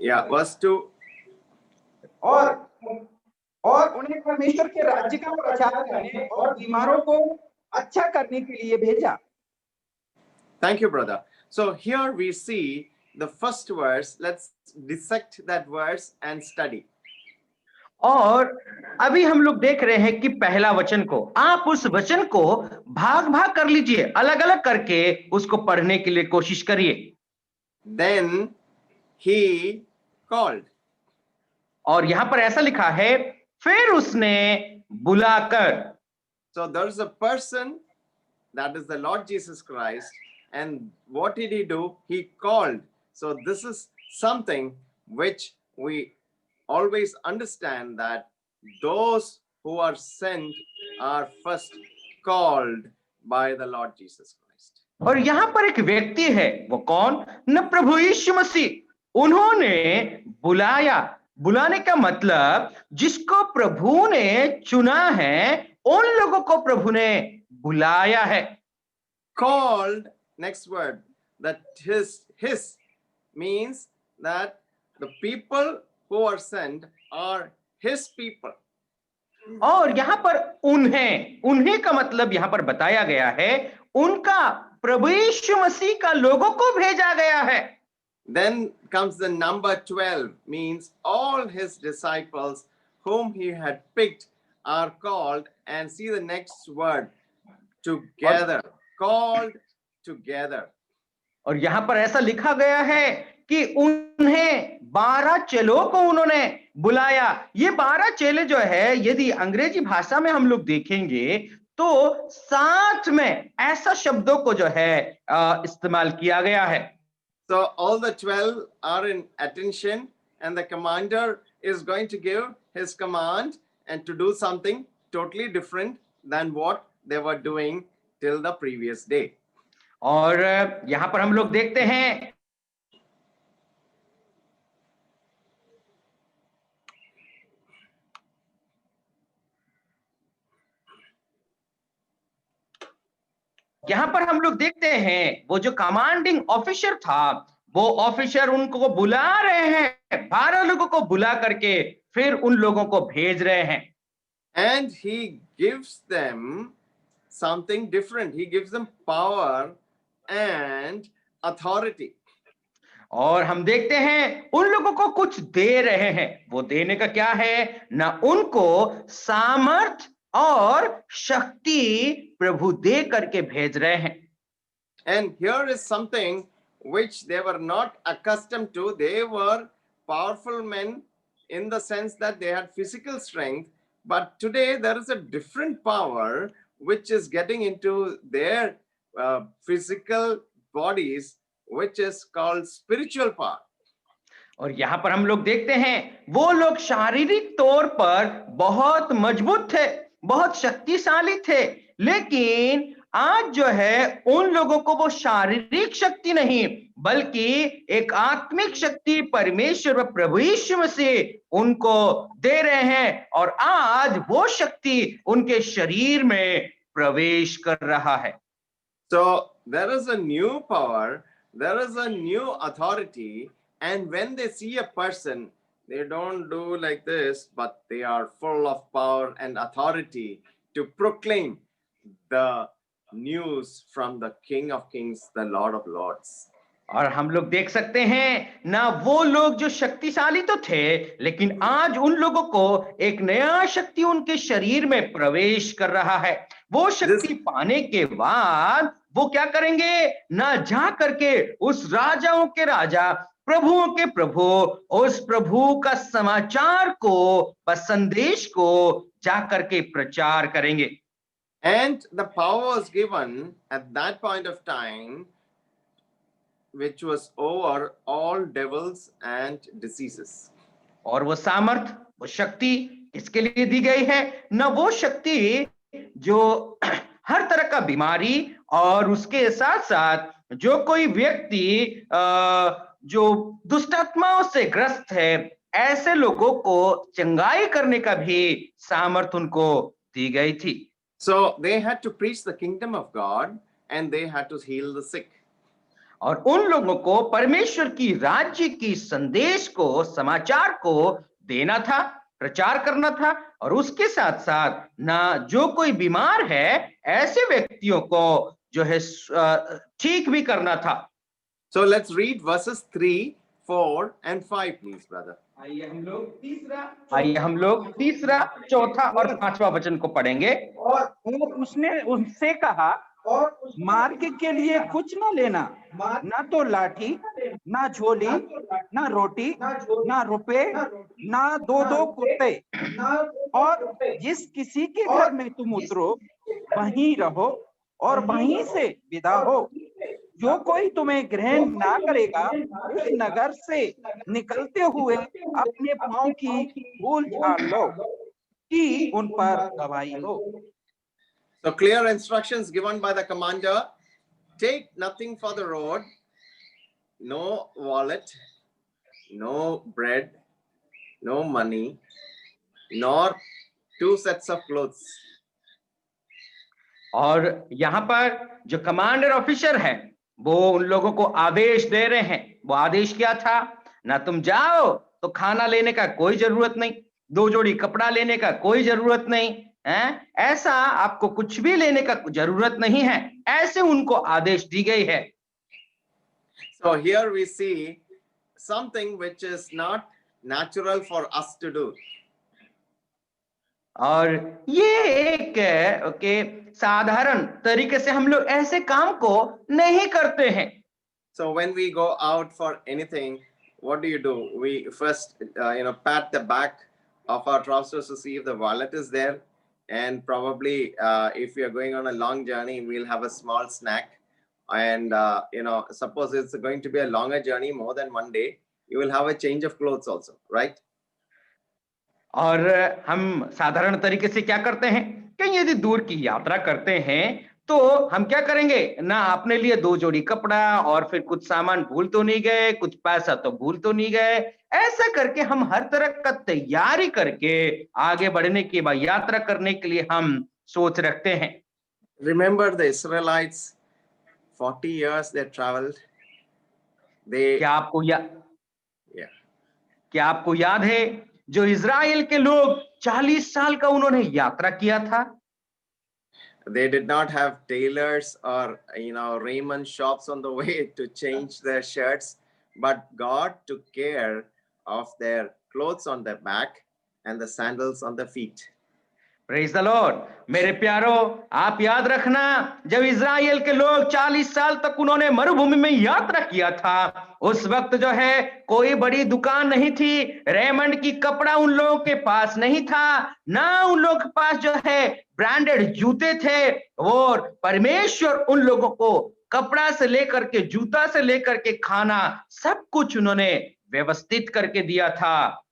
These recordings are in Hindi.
Yeah, verse 2. और उन्हें परमेश्वर के राज्य का प्रचार करने और बीमारों को अच्छा करने के लिए भेजा. Thank you, brother. So here we see the first verse. Let's dissect that verse and study. और अभी हम लोग देख रहे हैं कि पहला वचन को, आप उस वचन को भाग भाग कर लीजिए, अलग अलग करके उसको पढ़ने के लिए कोशिश करिए. Then he called. और यहां पर ऐसा लिखा है, फिर उसने बुलाकर. So there's a person, that is the Lord Jesus Christ, and what did he do? He called. So this is something which we always understand, that those who are sent are first called by the Lord Jesus Christ. और यहां पर एक व्यक्ति है, वो कौन? न प्रभु यीशु मसीह. उन्होंने बुलाया. बुलाने का मतलब जिसको प्रभु ने चुना है, उन लोगों को प्रभु ने बुलाया है. Called, next word, that his means that the people who are sent are his people. और यहां पर उन्हें का मतलब यहां पर बताया गया है, उनका, प्रभु यीशु मसीह का लोगों को भेजा गया है. Then comes the number 12, means all his disciples whom he had picked are called. And see the next word, together, called together. और यहां पर ऐसा लिखा गया है कि उन्हें 12 चेलों को उन्होंने बुलाया. ये 12 चेले जो है, यदि अंग्रेजी भाषा में हम लोग देखेंगे तो साथ में ऐसा शब्दों को जो है इस्तेमाल किया गया है. So all the 12 are in attention, and the commander is going to give his command and to do something totally different than what they were doing till the previous day. और यहां पर हम लोग देखते हैं वो जो कमांडिंग ऑफिसर था, वो ऑफिसर उनको बुला रहे हैं, 12 लोगों को बुला करके फिर उन लोगों को भेज रहे हैं. And he gives them something different. He gives them power and authority. और हम देखते हैं उन लोगों को कुछ दे रहे हैं. वो देने का क्या है? ना उनको सामर्थ और शक्ति प्रभु दे करके भेज रहे हैं. And here is something which they were not accustomed to. They were powerful men in the sense that they had physical strength, but today there is a different power which is getting into their physical bodies, which is called spiritual power. और यहां पर हम लोग देखते हैं वो लोग शारीरिक तौर पर बहुत मजबूत थे, बहुत शक्तिशाली थे, लेकिन आज जो है उन लोगों को वो शारीरिक शक्ति नहीं, बल्कि एक आत्मिक शक्ति परमेश्वर व प्रभु यीशु मसीह उनको दे रहे हैं, और आज वो शक्ति उनके शरीर में प्रवेश कर रहा है. So there is a new power, there is a new authority, and when they see a person, they don't do like this, but they are full of power and authority to proclaim the news from the King of Kings, the Lord of Lords. और हम लोग देख सकते हैं ना, वो लोग जो शक्तिशाली तो थे, लेकिन आज उन लोगों को एक नया शक्ति उनके शरीर में प्रवेश कर रहा है. वो शक्ति पाने के बाद वो क्या करेंगे? ना जा करके उस राजाओं के राजा, प्रभुओं के प्रभु, उस प्रभु का समाचार को, संदेश को जा करके प्रचार करेंगे. And the power was given at that point of time, which was over all devils and diseases. और वो सामर्थ, वो शक्ति किसके लिए दी गई है? न वो शक्ति जो हर तरह का बीमारी, और उसके साथ साथ जो कोई व्यक्ति जो दुष्ट आत्माओं से ग्रस्त है, ऐसे लोगों को चंगाई करने का भी सामर्थ उनको दी गई थी. So they had to preach the kingdom of God, and they had to heal the sick. और उन लोगों को परमेश्वर की राज्य की संदेश को, समाचार को देना था, प्रचार करना था, और उसके साथ साथ ना जो कोई बीमार है ऐसे व्यक्तियों को जो है ठीक भी करना था। So let's read verses 3, 4 and 5, please, brother. आइए हम लोग तीसरा, चौथा और पांचवा वचन को पढ़ेंगे। और उसने उनसे कहा, और मार्ग के लिए कुछ न लेना, ना तो लाठी, ना झोली, ना रोटी, ना रुपए, ना दो कुत्ते, और जिस किसी के घर में तुम उतरो वहीं रहो और वहीं से विदा हो। जो कोई तुम्हें ग्रहण ना करेगा उस नगर से निकलते हुए अपने पांव की धूल झाड़ लो कि उन पर गवाही हो। So clear instructions given by the commander. Take nothing for the road, no wallet, no bread, no money, nor 2 sets of clothes. और यहाँ पर जो कमांडर ऑफिसर है वो उन लोगों को आदेश दे रहे हैं। वो आदेश क्या था? ना तुम जाओ तो खाना लेने का कोई जरूरत नहीं, 2 जोड़ी कपड़ा लेने का कोई जरूरत नहीं है, ऐसा आपको कुछ भी लेने का जरूरत नहीं है, ऐसे उनको आदेश दी गई है। So here we see something which is not natural for us to do. और ये एक साधारण तरीके से हम लोग ऐसे काम को नहीं करते हैं। So when we go out for anything, what do? We first, pat the back of our trousers to see if the wallet is there, and probably if we are going on a long journey, we'll have a small snack. And suppose it's going to be a longer journey, more than one day, you will have a change of clothes also, right? और हम साधारण तरीके से क्या करते हैं, कहीं यदि दूर की यात्रा करते हैं तो हम क्या करेंगे ना, अपने लिए 2 जोड़ी कपड़ा और फिर कुछ सामान भूल तो नहीं गए, कुछ पैसा तो भूल तो नहीं गए, ऐसा करके हम हर तरह का तैयारी करके आगे बढ़ने की, यात्रा करने के लिए हम सोच रखते हैं। Remember the Israelites, 40 years they traveled. क्या आपको याद है जो इजराइल के लोग 40 साल का उन्होंने यात्रा किया था? They did not have tailors or raiment shops on the way to change their shirts, but God took care of their clothes on their back and the sandals on their feet. Praise the Lord. मेरे प्यारो, आप याद रखना, जब इजराइल के लोग 40 साल तक उन्होंने मरुभूमि में यात्रा किया था, उस वक्त जो है कोई बड़ी दुकान नहीं थी, रेमंड की कपड़ा उन लोगों के पास नहीं था, ना उन लोगों के पास जो है ब्रांडेड जूते थे, और परमेश्वर उन लोगों को कपड़ा से लेकर के, जूता से लेकर के, खाना, सब कुछ उन्होंने व्यवस्थित करके दिया था।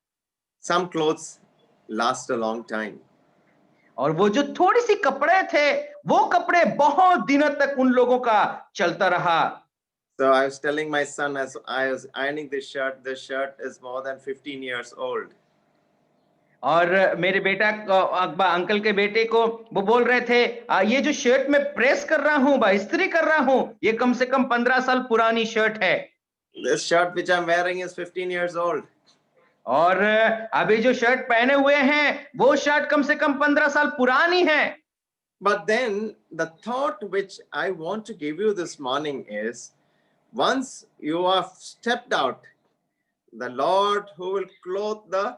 Some clothes last a long time. और वो जो थोड़ी सी कपड़े थे, वो कपड़े बहुत दिनों तक उन लोगों का चलता रहा। So I was telling my son as I was ironing this shirt is more than 15 years old. और मेरे बेटा अंकल के बेटे को वो बोल रहे थे, ये जो शर्ट मैं प्रेस कर रहा हूँ, इस्त्री कर रहा हूँ, ये कम से कम 15 साल पुरानी शर्ट है। This shirt which I'm wearing is 15 years old. और अभी जो शर्ट पहने हुए हैं वो शर्ट कम से कम 15 साल पुरानी है। But then the thought which I want to give you this morning is, once you have stepped out, the Lord who will clothe the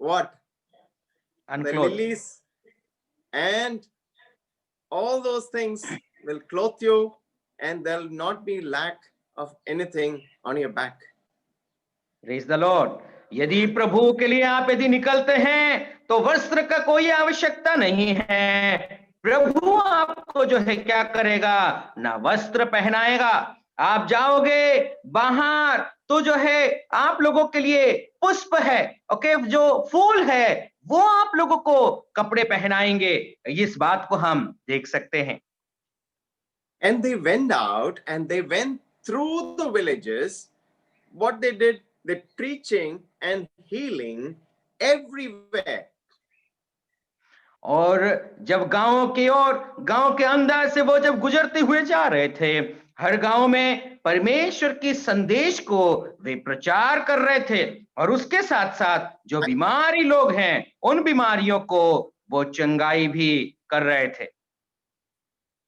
what? The lilies and all those things will clothe you, and there will not be lack of anything on your back. Praise the Lord. यदि प्रभु के लिए आप यदि निकलते हैं तो वस्त्र का कोई आवश्यकता नहीं है। प्रभु आपको जो है क्या करेगा, ना वस्त्र पहनाएगा। आप जाओगे बाहर तो जो है आप लोगों के लिए पुष्प है, ओके, जो फूल है वो आप लोगों को कपड़े पहनाएंगे। इस बात को हम देख सकते हैं। And they went out and they went through the villages. What they did, they preaching and healing everywhere. और जब गांव के अंदर से वो जब गुजरते हुए जा रहे थे, हर गांव में परमेश्वर की संदेश को वे प्रचार कर रहे थे, और उसके साथ साथ जो बीमारी लोग हैं उन बीमारियों को वो चंगाई भी कर रहे थे।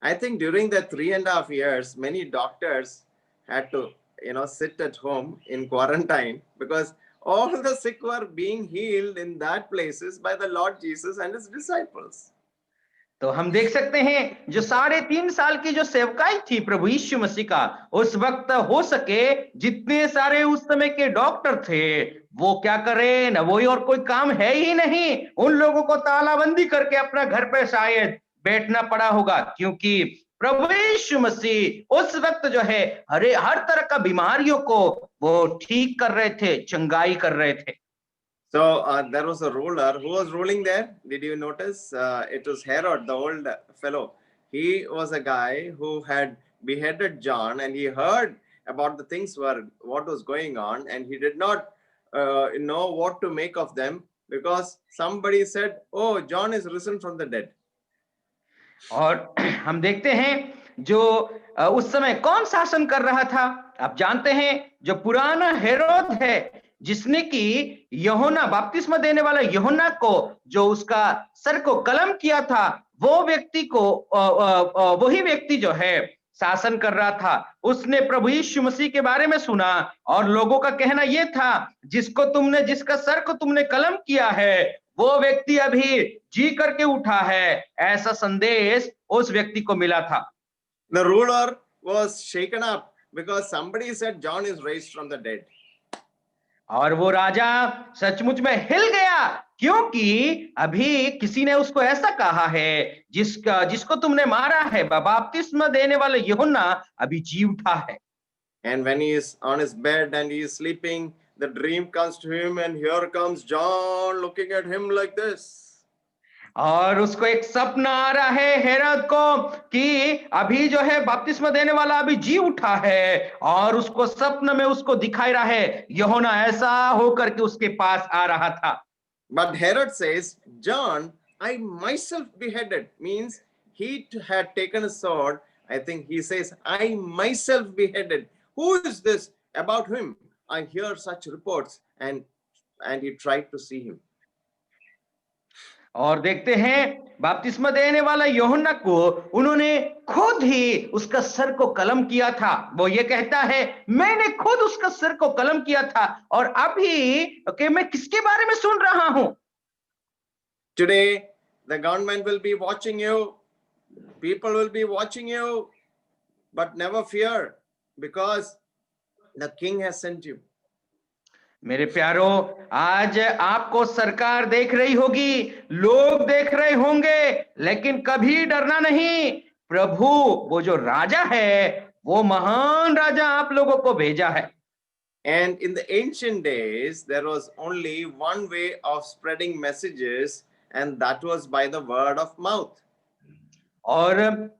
I think during the 3.5 years, many doctors had to, sit at home in quarantine because all the sick were being healed in that places by the Lord Jesus and his disciples. तो हम देख सकते हैं जो 3.5 साल की जो सेवकाई थी प्रभु यीशु मसीह का, उस वक्त हो सके जितने सारे उस समय के डॉक्टर थे वो क्या करें ना, वही और कोई काम है ही नहीं, उन लोगों को तालाबंदी करके अपना घर पे शायद बैठना पड़ा होगा, क्योंकि प्रभु यीशु मसीह उस वक्त जो है हर तरह का बीमारियों को वो ठीक कर रहे थे, चंगाई कर रहे थे। So there was a ruler who was ruling there. Did you notice? It was Herod, the old fellow. He was a guy who had beheaded John, and he heard about the things what was going on, and he did not know what to make of them because somebody said, "Oh, John is risen from the dead." और हम देखते हैं जो उस समय कौन शासन कर रहा था। आप जानते हैं जो पुराना हेरोद है, जिसने कि यूहन्ना बपतिस्मा देने वाला यूहन्ना को जो उसका सर को कलम किया था, वो व्यक्ति को वही व्यक्ति जो है शासन कर रहा था। उसने प्रभु यीशु मसीह के बारे में सुना और लोगों का कहना यह था, जिसका सर को तुमने कलम किया है वो व्यक्ति अभी जी करके उठा है, ऐसा संदेश उस व्यक्ति को मिला था। The ruler was shaken up because somebody said John is raised from the dead. और वो राजा सचमुच में हिल गया, क्योंकि अभी किसी ने उसको ऐसा कहा है, जिसको तुमने मारा है, बपतिस्मा देने वाला यूहन्ना अभी जी उठा है। And when he is on his bed and he is sleeping, the dream comes to him, and here comes John looking at him like this. और उसको एक सपना आ रहा है हेरोद को कि अभी जो है बपतिस्मा देने वाला अभी जी उठा है, और उसको सपन में उसको दिखाई रहा है यूहन्ना ऐसा होकर के उसके पास आ रहा था। But Herod says, John, I myself beheaded, means he had taken a sword. I think he says, I myself beheaded. Who is this about him? I hear such reports, and he tried to see him. और देखते हैं बपतिस्मा देने वाला यूहन्ना को उन्होंने खुद ही उसका सर को कलम किया था। वो ये कहता है, मैंने खुद उसका सर को कलम किया था, और अभी मैं किसके बारे में सुन रहा हूं? Today the government will be watching you, people will be watching you, but never fear, because the king has sent you. मेरे प्यारो, आज आपको सरकार देख रही होगी, लोग देख रहे होंगे, लेकिन कभी डरना नहीं। प्रभु वो जो राजा है, वो महान राजा आप लोगों को भेजा है। And in the ancient days, there was only one way of spreading messages, and that was by the word of mouth. और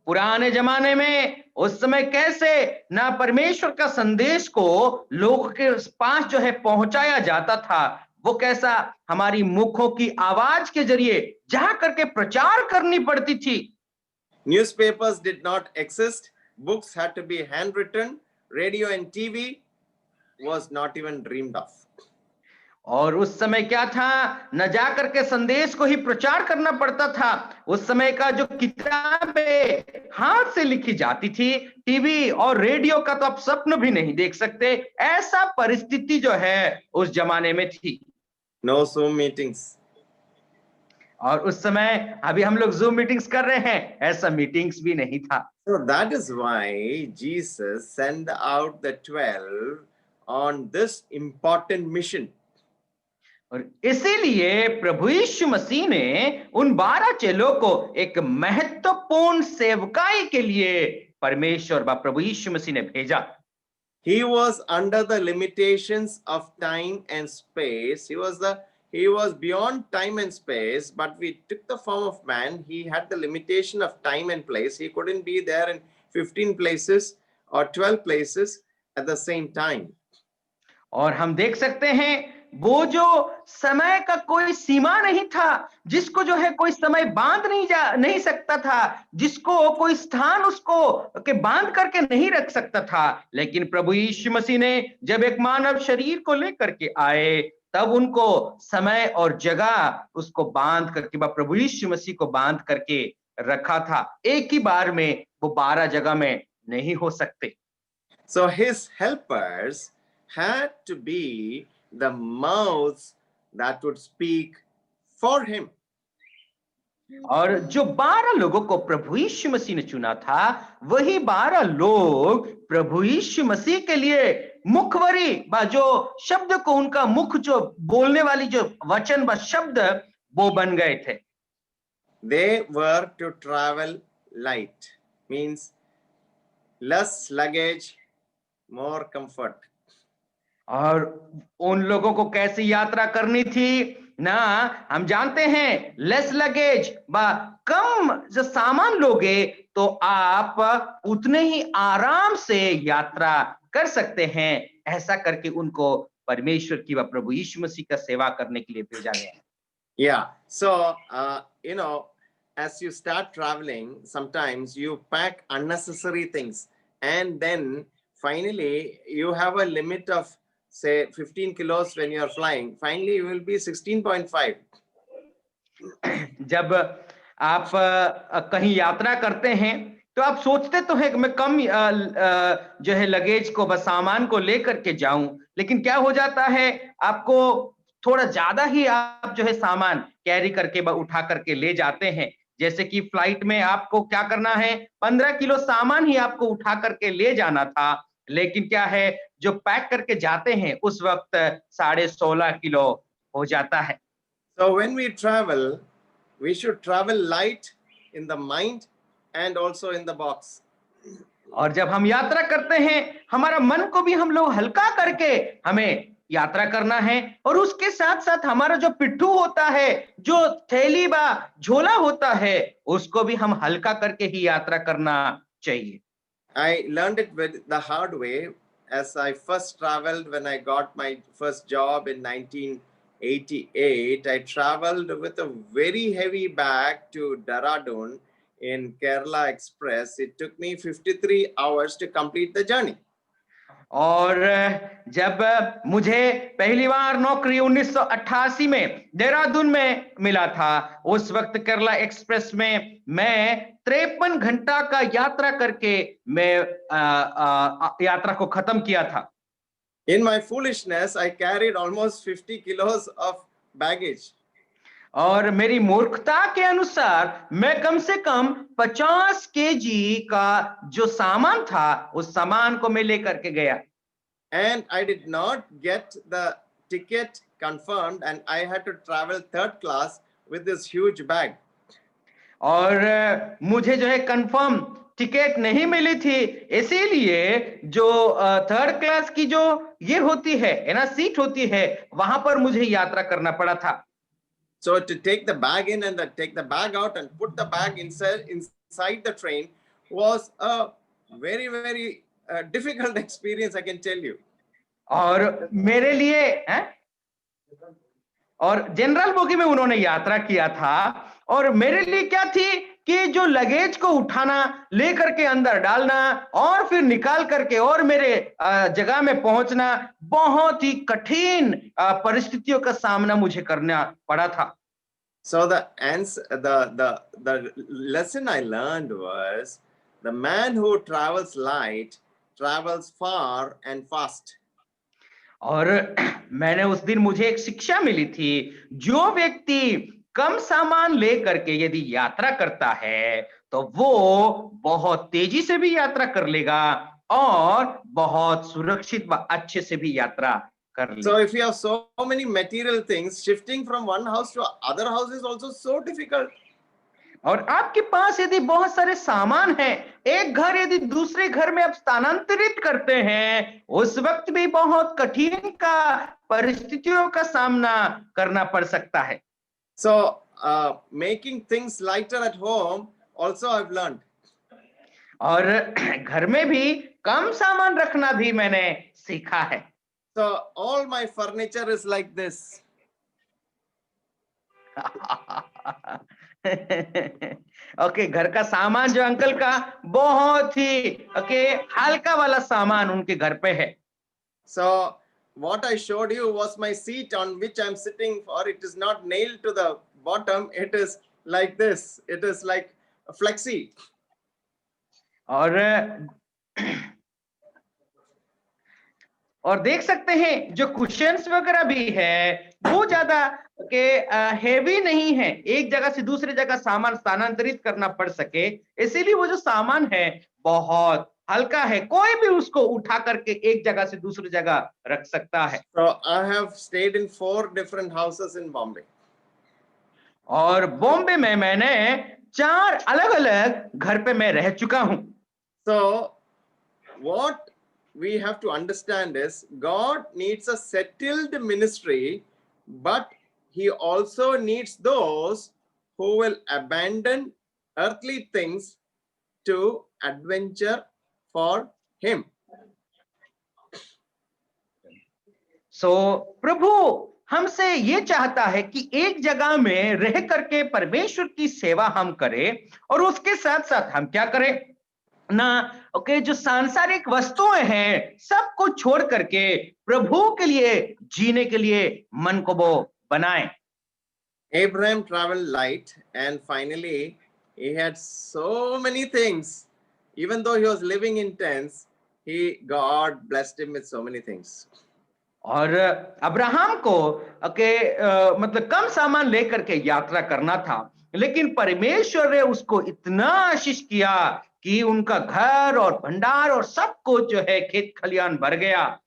पुराने जमाने में उस समय कैसे ना परमेश्वर का संदेश को लोगों के पास जो है पहुंचाया जाता था, वो कैसा हमारी मुखों की आवाज के जरिए जा करके प्रचार करनी पड़ती थी। Newspapers did not exist. Books had to be handwritten. Radio and TV was not even dreamed of. और उस समय क्या था, न जा करके संदेश को ही प्रचार करना पड़ता था। उस समय का जो किताबें हाथ से लिखी जाती थी, टीवी और रेडियो का तो आप स्वप्न भी नहीं देख सकते, ऐसा परिस्थिति जो है उस जमाने में थी। No Zoom meetings. और उस समय अभी हम लोग जूम मीटिंग्स कर रहे हैं, ऐसा मीटिंग्स भी नहीं था। So that is why Jesus sent out the 12 on this important mission. और इसीलिए प्रभु यीशु मसीह ने उन 12 चेलों को एक महत्वपूर्ण सेवकाई के लिए परमेश्वर व प्रभु यीशु मसीह ने भेजा। He was under the limitations of time and space. He was beyond time and space, but we took the form of man. He had the limitation of time and place. He couldn't be there in 15 places or 12 places at the same time. और हम देख सकते हैं वो जो समय का कोई सीमा नहीं था, जिसको जो है कोई समय बांध नहीं सकता था, जिसको कोई स्थान उसको के बांध करके नहीं रख सकता था, लेकिन प्रभु यीशु मसीह ने जब एक मानव शरीर को लेकर के आए, तब उनको समय और जगह उसको बांध करके, प्रभु यीशु मसीह को बांध करके रखा था। एक ही बार में वो 12 जगह में नहीं हो सकते। So his helpers had to be the mouths that would speak for him. और जो 12 लोगों को प्रभु यीशु मसीह ने चुना था, वही 12 लोग प्रभु यीशु मसीह के लिए मुखवरी जो शब्द को, उनका मुख जो बोलने वाली जो वचन व शब्द, वो बन गए थे। They were to travel light, means less luggage, more comfort. और उन लोगों को कैसी यात्रा करनी थी ना, हम जानते हैं, लेस लगेज कम जो सामान लोगे तो आप उतने ही आराम से यात्रा कर सकते हैं। ऐसा करके उनको परमेश्वर की व प्रभु यीशु मसीह का सेवा करने के लिए भेजा गया। Yeah, so as you start traveling, sometimes you pack unnecessary things, and then finally you have a limit of say 15 kilos when you are flying. Finally you will be 16.5. जब आप कहीं यात्रा करते हैं तो आप सोचते तो हैं कि मैं कम जो है लगेज को, बस सामान को लेकर के जाऊं, लेकिन क्या हो जाता है, आपको थोड़ा ज्यादा ही आप जो है सामान कैरी करके उठा करके ले जाते हैं। जैसे कि फ्लाइट में आपको क्या करना है, 15 किलो सामान ही आपको उठा करके ले जाना था, लेकिन क्या है, जो पैक करके जाते हैं उस वक्त 16.5 किलो हो जाता है। So when we travel, we should travel light in the mind and also in the box. और जब हम यात्रा करते हैं, हमारा मन को भी हम लोग हल्का करके हमें यात्रा करना है, और उसके साथ साथ हमारा जो पिट्ठू होता है, जो थैली बा झोला होता है, उसको भी हम हल्का करके ही यात्रा करना चाहिए। I learned it with the hard way as I first traveled when I got my first job in 1988. I traveled with a very heavy bag to Dehradun in Kerala Express. It took me 53 hours to complete the journey. और जब मुझे पहली बार नौकरी 1988 में देहरादून में मिला था, उस वक्त केरला एक्सप्रेस में मैं 53 घंटा का यात्रा करके मैं यात्रा को खत्म किया था। In my foolishness, I carried almost 50 kilos of baggage. और मेरी मूर्खता के अनुसार मैं कम से कम 50 केजी का जो सामान था, उस सामान को मैं लेकर के गया। And I did not get the ticket confirmed, and I had to travel third class with this huge bag. और मुझे जो है कंफर्म टिकट नहीं मिली थी, इसीलिए जो थर्ड क्लास की जो ये होती है ना, सीट होती है, वहां पर मुझे यात्रा करना पड़ा था। So to take the bag in and take the bag out and put the bag inside the train was a very, very difficult experience, I can tell you. और मेरे लिए और जनरल बोगी में उन्होंने यात्रा किया था, और मेरे लिए क्या थी कि जो लगेज को उठाना, लेकर के अंदर डालना और फिर निकाल करके और मेरे जगह में पहुंचना, बहुत ही कठिन परिस्थितियों का सामना मुझे करना पड़ा था। So the lesson I learned was the man who travels light travels far and fast. और मैंने उस दिन मुझे एक शिक्षा मिली थी, जो व्यक्ति कम सामान लेकर के यदि यात्रा करता है तो वो बहुत तेजी से भी यात्रा कर लेगा और बहुत सुरक्षित व अच्छे से भी यात्रा कर लेगा। So if you have so many material things, shifting from one house to other house is also so difficult. और आपके पास यदि बहुत सारे सामान हैं, एक घर यदि दूसरे घर में आप स्थानांतरित करते हैं, उस वक्त भी बहुत कठिन का परिस्थितियों का सामना करना पड़ सकता है। So making things lighter at home also I've learned. और घर में भी कम सामान रखना भी मैंने सीखा है। So all my furniture is like this. Okay, घर का सामान जो अंकल का बहुत ही हल्का वाला सामान उनके घर पे है. So what I showed you was my seat on which I'm sitting for. It is not nailed to the bottom. It is like this. It is like a flexi. और देख सकते हैं जो कुशन्स वगैरह भी है वो ज्यादा हेवी नहीं है, एक जगह से दूसरी जगह सामान स्थानांतरित करना पड़ सके, इसीलिए वो जो सामान है बहुत हल्का है, कोई भी उसको उठा करके एक जगह से दूसरी जगह रख सकता है. So I have stayed in 4 different houses in Bombay. और बॉम्बे में मैंने 4 अलग-अलग घर पे मैं रह चुका हूं. So what we have to understand is God needs a settled ministry, but he also needs those who will abandon earthly things to adventure for him. So प्रभु हमसे ये चाहता है कि एक जगह में रह करके परमेश्वर की सेवा हम करें, और उसके साथ साथ हम क्या करें ना, जो सांसारिक वस्तुएं हैं सबको छोड़ करके प्रभु के लिए जीने के लिए मन को वो बनाएं. Abraham traveled light and finally he had so many things. Even though he was living in tents, God blessed him with so many things. और अब्राहम को मतलब कम सामान लेकर के यात्रा करना था, लेकिन परमेश्वर ने उसको इतना आशीष किया कि उनका घर और भंडार और सब कुछ जो है खेत खलियान भर गया.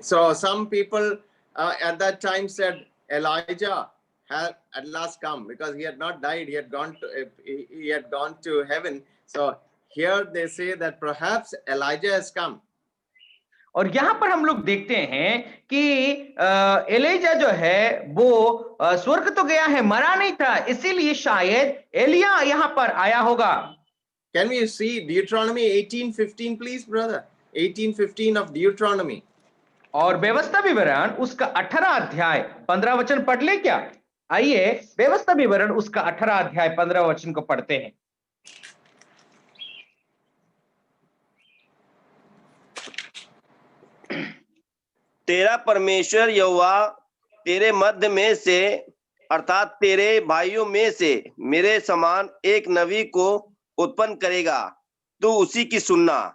So some people at that time said Elijah had at last come because he had not died, he had gone to heaven. So here they say that perhaps Elijah has come. और यहाँ पर हम लोग देखते हैं कि एलिजा जो है वो स्वर्ग तो गया है, मरा नहीं था, इसीलिए शायद एलिया यहाँ पर आया होगा. Can we see Deuteronomy 18:15 please brother? 18:15 of Deuteronomy. और व्यवस्था विवरण उसका 18 अध्याय 15 वचन पढ़ ले क्या? आइए व्यवस्था विवरण उसका 18 अध्याय 15 वचन को पढ़ते हैं. तेरा परमेश्वर यहोवा तेरे मध्य में से अर्थात तेरे भाइयों में से मेरे समान एक नबी को उत्पन्न करेगा, तू उसी की सुनना.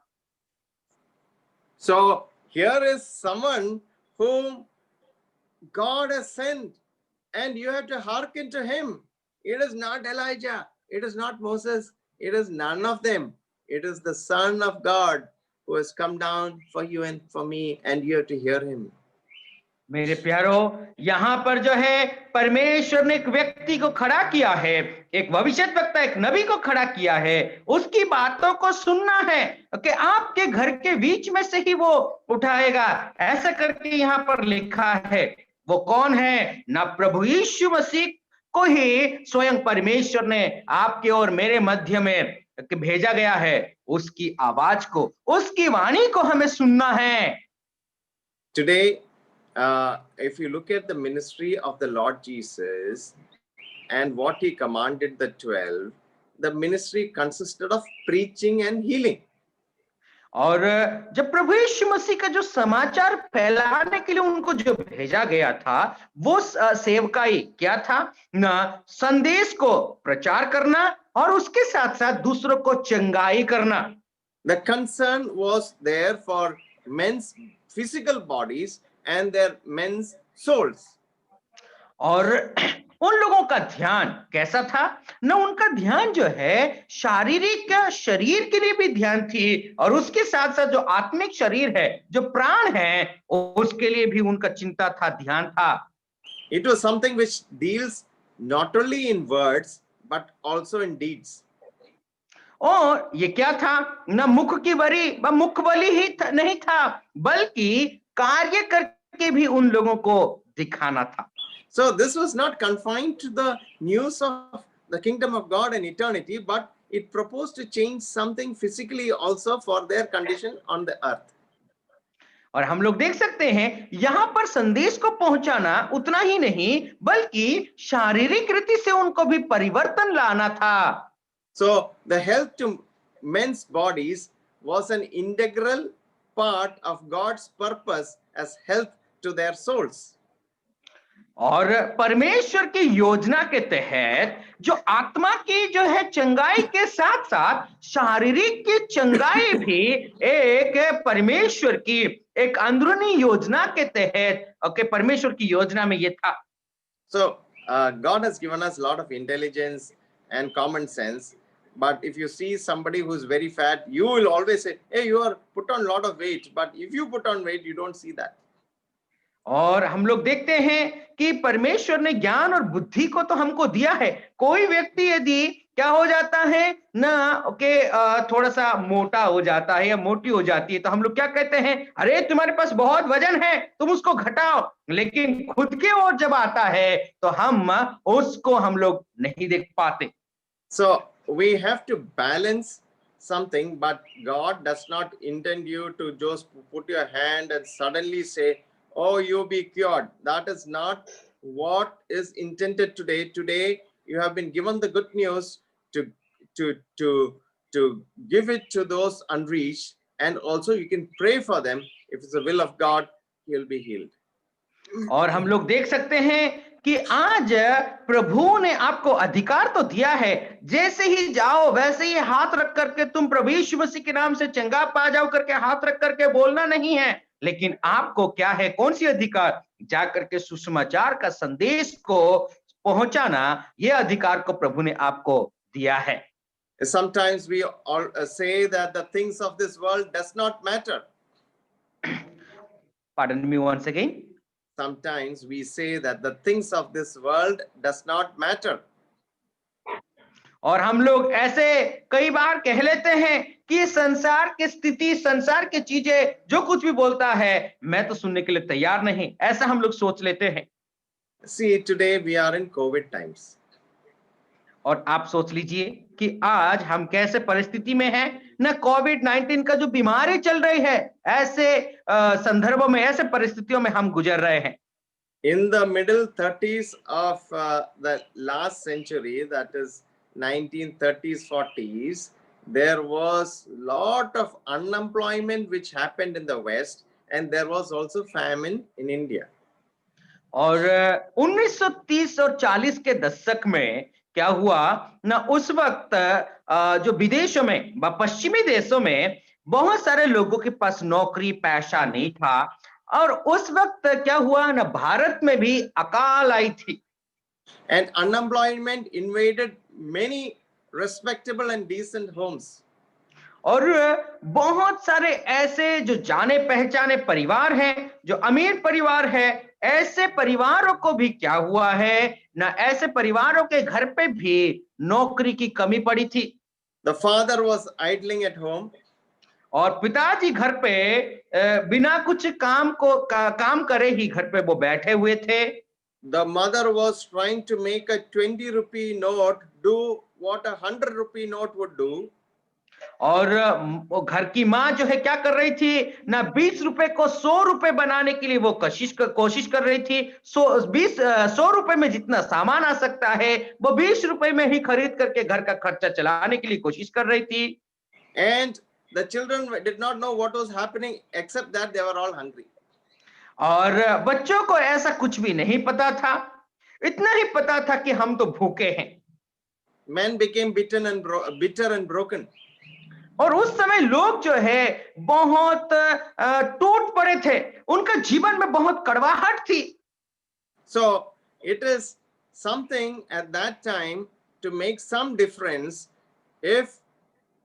So here is someone whom God has sent and you have to hearken to him. It is not Elijah, it is not Moses, it is none of them. It is the Son of God who has come down for you and for me, and you have to hear him. मेरे प्यारो, यहाँ पर जो है परमेश्वर ने एक व्यक्ति को खड़ा किया है, एक भविष्यद्वक्ता, एक नबी को खड़ा किया है, उसकी बातों को सुनना है कि आपके घर के बीच में से ही वो उठाएगा, ऐसा करके यहाँ पर लिखा है. वो कौन है? ना प्रभु यीशु मसीह को ही स्वयं परमेश्वर ने आपके और मेरे मध्य में भेजा गया है, उसकी आवाज को, उसकी वाणी को हमें सुनना है. Today if you look at the ministry of the Lord Jesus and what he commanded the 12, the ministry consisted of preaching and healing. और जब प्रभु यीशु मसीह का जो समाचार फैलाने के लिए उनको जो भेजा गया था, वो सेवकाई क्या था ना, संदेश को प्रचार करना और उसके साथ साथ दूसरों को चंगाई करना. The concern was there for men's physical bodies and their men's souls. और उन लोगों का ध्यान कैसा था ना, उनका ध्यान जो है शारीरिक शरीर के लिए भी ध्यान थी, और उसके साथ साथ जो आत्मिक शरीर है, जो प्राण है, उसके लिए भी उनका चिंता था, ध्यान था. It was something which deals not only in words but also in deeds. और ये क्या था ना, मुख की बली व मुख बली ही नहीं था, बल्कि कार्य करके भी उन लोगों को दिखाना था. So this was not confined to the news of the kingdom of God and eternity, but it proposed to change something physically also for their condition on the earth. और हम लोग देख सकते हैं यहां पर संदेश को पहुंचाना उतना ही नहीं बल्कि शारीरिक रीति से उनको भी परिवर्तन लाना था। So the health to men's bodies was an integral part of God's purpose as health to their souls. और परमेश्वर की योजना के तहत जो आत्मा की जो है चंगाई के साथ साथ शारीरिक की चंगाई भी एक परमेश्वर की एक अंदरूनी योजना के तहत ओके परमेश्वर की योजना में ये था। So God has given us a lot of intelligence and common sense. But if you see somebody who's very fat, you will always say, hey, you are put on a lot of weight. But if you put on weight, you don't see that. और हम लोग देखते हैं कि परमेश्वर ने ज्ञान और बुद्धि को तो हमको दिया है। कोई व्यक्ति यदि क्या हो जाता है ना ओके थोड़ा सा मोटा हो जाता है या मोटी हो जाती है तो हम लोग क्या कहते हैं, अरे तुम्हारे पास बहुत वजन है तुम उसको घटाओ। लेकिन खुद के ओर जब आता है तो हम उसको हम लोग नहीं देख पाते। So we have to balance something, but God does not intend you to just put your hand and suddenly say, oh, you be cured. That is not what is intended today. Today, you have been given the good news to give it to those unreached, and also you can pray for them. If it's the will of God, he'll be healed. और हम लोग देख सकते हैं कि आज प्रभु ने आपको अधिकार तो दिया है, जैसे ही जाओ वैसे ही हाथ रख करके तुम प्रभु यीशु मसीह के नाम से चंगा पा जाओ करके हाथ रख करके बोलना नहीं है। लेकिन आपको क्या है, कौन सी अधिकार, जाकर के सुसमाचार का संदेश को पहुंचाना, यह अधिकार को प्रभु ने आपको दिया है। Sometimes we all say that the things of this world does not matter. Pardon me once again. Sometimes we say that the things of this world does not matter. और हम लोग ऐसे कई बार कह लेते हैं कि संसार की स्थिति, संसार की चीजें जो कुछ भी बोलता है मैं तो सुनने के लिए तैयार नहीं, ऐसा हम लोग सोच लेते हैं। See, today we are in COVID times. और आप सोच लीजिए कि आज हम कैसे परिस्थिति में हैं, ना कोविड-19 का जो बीमारी चल रही है, ऐसे संदर्भों में, ऐसे परिस्थितियों में हम गुजर रहे हैं। In the middle 30s of the last century, that is 1930s, 40s, there was lot of unemployment which happened in the West, and there was also famine in India. और 1930 और 40 के दशक में क्या हुआ ना, उस वक्त जो विदेशों में, पश्चिमी देशों में बहुत सारे लोगों के पास नौकरी पेशा नहीं था, और उस वक्त क्या हुआ ना, भारत में भी अकाल आई थी। And unemployment invaded many respectable and decent homes. और बहुत सारे ऐसे जो जाने पहचाने परिवार हैं, जो अमीर परिवार है, ऐसे परिवारों को भी क्या हुआ है ना, ऐसे परिवारों के घर पे भी नौकरी की कमी पड़ी थी। The father was idling at home. और पिताजी घर पे बिना कुछ काम करे ही घर पे वो बैठे हुए थे। The mother was trying to make a 20 rupee note do what a 100 rupee note would do. और वो घर की माँ जो है क्या कर रही थी ना, 20 रुपए को 100 रुपए बनाने के लिए वो कोशिश कर रही थी। 100 रुपए में जितना सामान आ सकता है वो 20 रुपए में ही खरीद करके घर का खर्चा चलाने के लिए कोशिश कर रही थी। And the children did not know what was happening except that they were all hungry. और बच्चों को ऐसा कुछ भी नहीं पता था, इतना ही पता था कि हम तो भूखे हैं। Men became bitter and broken. और उस समय लोग जो है बहुत टूट पड़े थे, उनका जीवन में बहुत कड़वाहट थी। So it is something at that time to make some difference if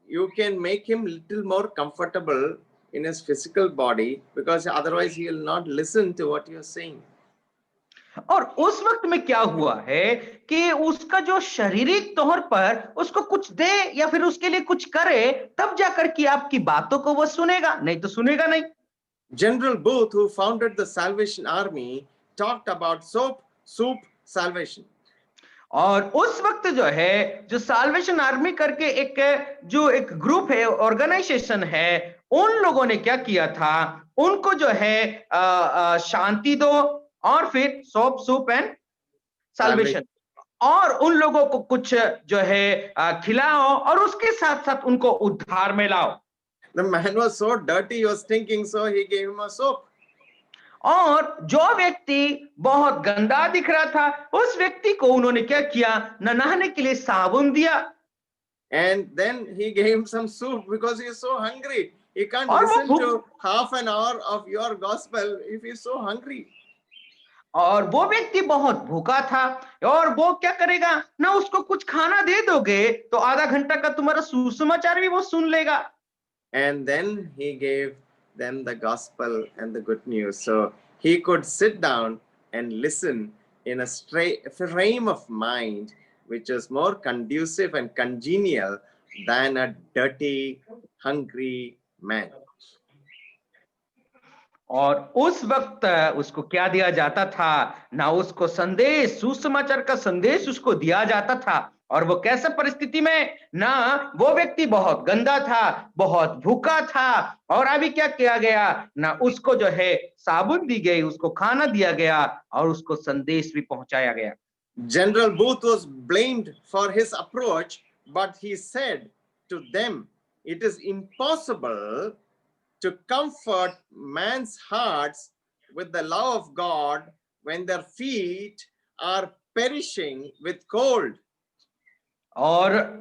you can make him little more comfortable in his physical body, because otherwise he will not listen to what you are saying. और उस वक्त में क्या हुआ है कि उसका जो शारीरिक तौर पर उसको कुछ दे या फिर उसके लिए कुछ करे, तब जाकर कि आपकी बातों को वो सुनेगा, नहीं तो सुनेगा नहीं। General Booth, who founded the Salvation Army, talked about soup salvation. और उस वक्त जो है, जो साल्वेशन आर्मी करके एक ग्रुप है, ऑर्गेनाइजेशन है, उन लोगों ने क्या किया था, उनको जो है शांति दो और फिर सूप एंड साल्वेशन, और उन लोगों को कुछ जो है खिलाओ और उसके साथ साथ उनको उद्धार में लाओ। The man was so dirty, he was stinking, so he gave him a soap. और जो व्यक्ति बहुत गंदा दिख रहा था, उस व्यक्ति को उन्होंने क्या किया, नहाने के लिए साबुन दिया। And then he gave him some soup because he is so hungry. He can't और वो listen to half an hour of your gospel if he is so hungry. और वो व्यक्ति बहुत भूखा था, और वो क्या करेगा ना, उसको कुछ खाना दे दोगे तो आधा घंटा का तुम्हारा सुसमाचार भी वो सुन लेगा। And then he gave them the gospel and the good news. So he could sit down and listen in a frame of mind which is more conducive and congenial than a dirty, hungry man. और उस वक्त उसको क्या दिया जाता था ना, उसको संदेश, सुसमाचार का संदेश उसको दिया जाता था। और वो कैसे परिस्थिति में ना, वो व्यक्ति बहुत गंदा था, बहुत भूखा था, और अभी क्या किया गया ना, उसको जो है साबुन दी गई, उसको खाना दिया गया और उसको संदेश भी पहुंचाया गया। General Booth was blamed for his approach, but he said to them, it is impossible to comfort man's hearts with the love of God when their feet are perishing with cold. और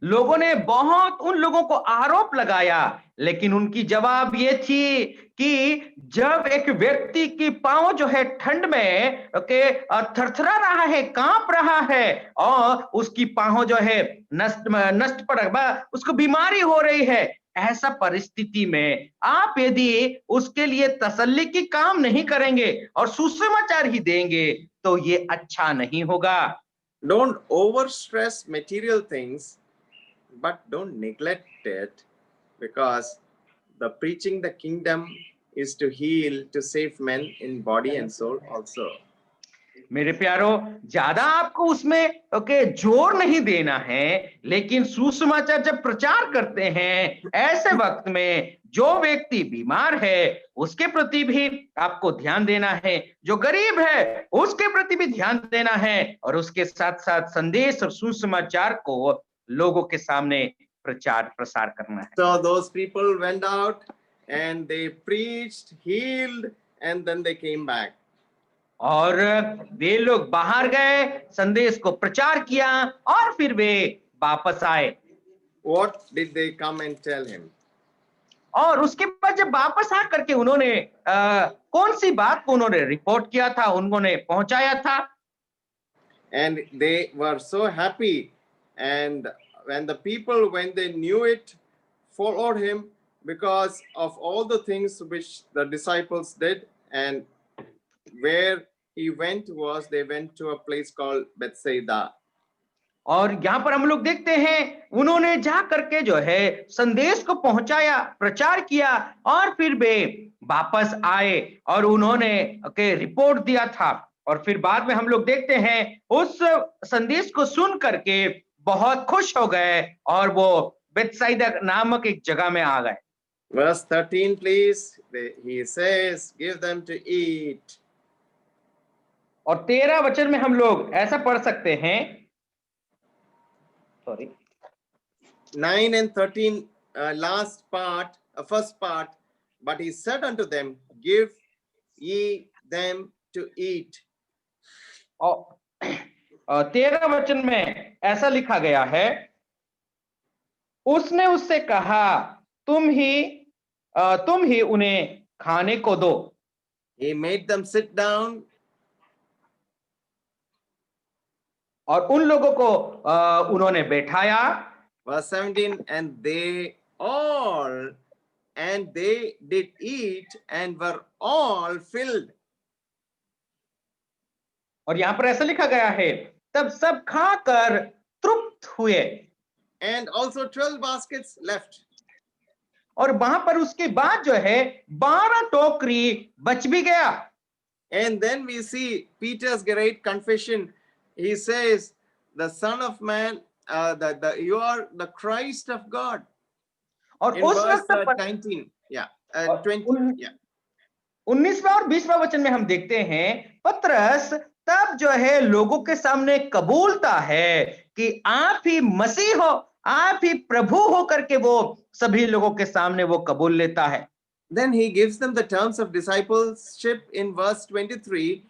लोगों ने बहुत उन लोगों को आरोप लगाया, लेकिन उनकी जवाब ये थी कि जब एक व्यक्ति की पांव जो है ठंड में थरथरा रहा है, कांप रहा है, और उसकी पांव जो है नष्ट पड़, उसको बीमारी हो रही है, ऐसा परिस्थिति में आप यदि उसके लिए तसल्ली की काम नहीं करेंगे और सुसमाचार ही देंगे तो ये अच्छा नहीं होगा। Don't overstress material things, but don't neglect it, because the preaching the kingdom is to heal, to save men in body and soul also. मेरे प्यारो, ज्यादा आपको उसमें जोर नहीं देना है, लेकिन सुसमाचार जब प्रचार करते हैं ऐसे वक्त में जो व्यक्ति बीमार है उसके प्रति भी आपको ध्यान देना है, जो गरीब है उसके प्रति भी ध्यान देना है, और उसके साथ साथ संदेश और सुसमाचार को लोगों के सामने प्रचार प्रसार करना है। So those people went out and they preached, healed, and then they came back. और वे लोग बाहर गए, संदेश को प्रचार किया और फिर वे वापस आए। What did they come and tell him? और उसके बाद जब वापस आ करके उन्होंने कौन सी बात को उन्होंने रिपोर्ट किया था, उन्होंने पहुंचाया था। And they were so happy, and when the people, when they knew it, followed him because of all the things which the disciples did. And where he went was, they went to a place called Bethsaida. और यहाँ पर हम लोग देखते हैं उन्होंने जा करके जो है संदेश को पहुंचाया, प्रचार किया, और फिर वे वापस आए और उन्होंने रिपोर्ट दिया था। और फिर बाद में हम लोग देखते हैं उस संदेश को सुन करके बहुत खुश हो गए और वो बेथसाइदा नामक एक जगह में आ गए। Verse 13, please. He says, give them to eat. और 13 वचन में हम लोग ऐसा पढ़ सकते हैं, sorry 9 and 13, last part, first part. But he said unto them, give ye them to eat. और 13 वचन में ऐसा लिखा गया है, उसने उससे कहा तुम ही उन्हें खाने को दो। He made them sit down. और उन लोगों को उन्होंने बैठाया। Verse 17, and they did eat and were all filled. और यहां पर ऐसा लिखा गया है, तब सब खाकर तृप्त हुए। And also 12 baskets left. और वहां पर उसके बाद जो है 12 टोकरी बच भी गया। And then we see Peter's great confession. He says, the Son of Man, you are the Christ of God. और In उस verse वक्त 19, yeah, और 20, yeah. 19वां और 20वां वचन में हम देखते हैं पतरस तब जो है लोगों के सामने कबूलता है कि आप ही मसीह हो, आप ही प्रभु हो करके वो सभी लोगों के सामने वो कबूल लेता है। Then he gives them the terms of discipleship in verse 23.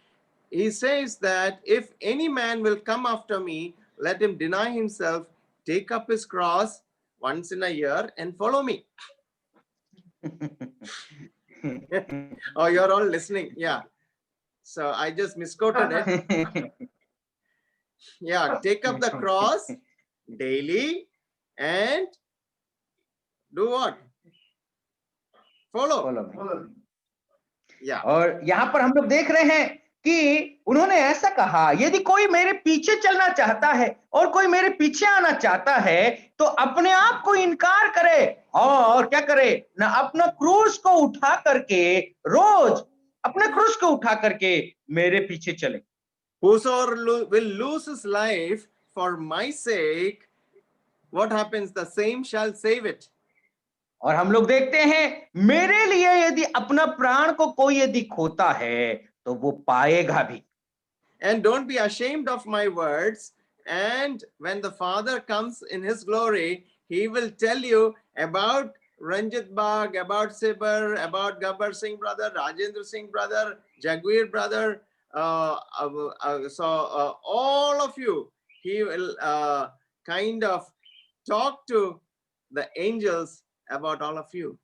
He says that if any man will come after me, let him deny himself, take up his cross once in a year, and follow me. Oh, you're all listening. Yeah. So I just misquoted it. Yeah. Take up the cross daily and do what? Follow. Yeah. और यहाँ पर हम लोग देख रहे हैं कि उन्होंने ऐसा कहा, यदि कोई मेरे पीछे चलना चाहता है और कोई मेरे पीछे आना चाहता है तो अपने आप को इनकार करे और क्या करे ना, अपना क्रूस को उठा करके रोज अपने क्रूस को उठा करके मेरे पीछे चले। Whosoever will lose his life for my sake, what happens? The same shall save it. और हम लोग देखते हैं मेरे लिए यदि अपना प्राण को कोई यदि खोता है तो वो पाएगा भी। And don't be ashamed of my words. And when the Father comes in his glory, he will tell you about Ranjit Bagh, about Sibir, about Gabbar Singh brother, Rajendra Singh brother, Jagweer brother. So all of you, he will kind of talk to the angels about all of you.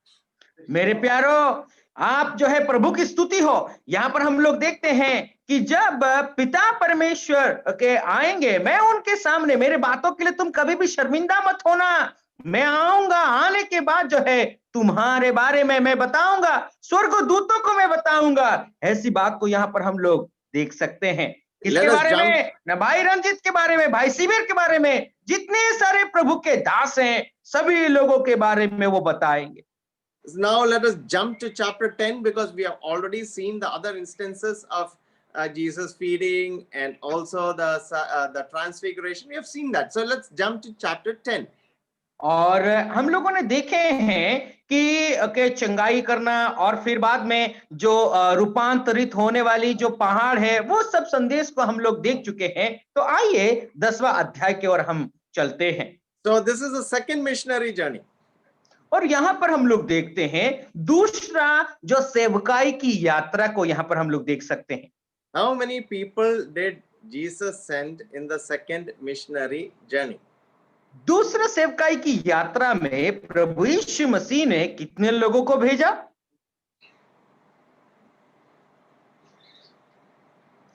मेरे प्यारो, आप जो है प्रभु की स्तुति हो। यहाँ पर हम लोग देखते हैं कि जब पिता परमेश्वर के आएंगे, मैं उनके सामने, मेरे बातों के लिए तुम कभी भी शर्मिंदा मत होना, मैं आऊंगा, आने के बाद जो है तुम्हारे बारे में मैं बताऊंगा, स्वर्गदूतों को मैं बताऊंगा। ऐसी बात को यहाँ पर हम लोग देख सकते हैं। किसके बारे में? ना भाई रंजित के बारे में, भाई शिविर के बारे में, जितने सारे प्रभु के दास हैं सभी लोगों के बारे में वो बताएंगे। Now let us jump to chapter 10 because we have already seen the other instances of Jesus feeding and also the transfiguration. We have seen that. So let's jump to chapter 10. और हम लोगों ने देखे हैं कि चंगाई करना और फिर बाद में जो रूपांतरित होने वाली जो पहाड़ है वो सब संदेश को हम लोग देख चुके हैं। तो आइए 10वां अध्याय की ओर हम चलते हैं। So this is the second missionary journey. और यहाँ पर हम लोग देखते हैं दूसरा जो सेवकाई की यात्रा को यहाँ पर हम लोग देख सकते हैं। How many people did Jesus send in the second missionary journey? दूसरा सेवकाई की यात्रा में प्रभु यीशु मसीह ने कितने लोगों को भेजा?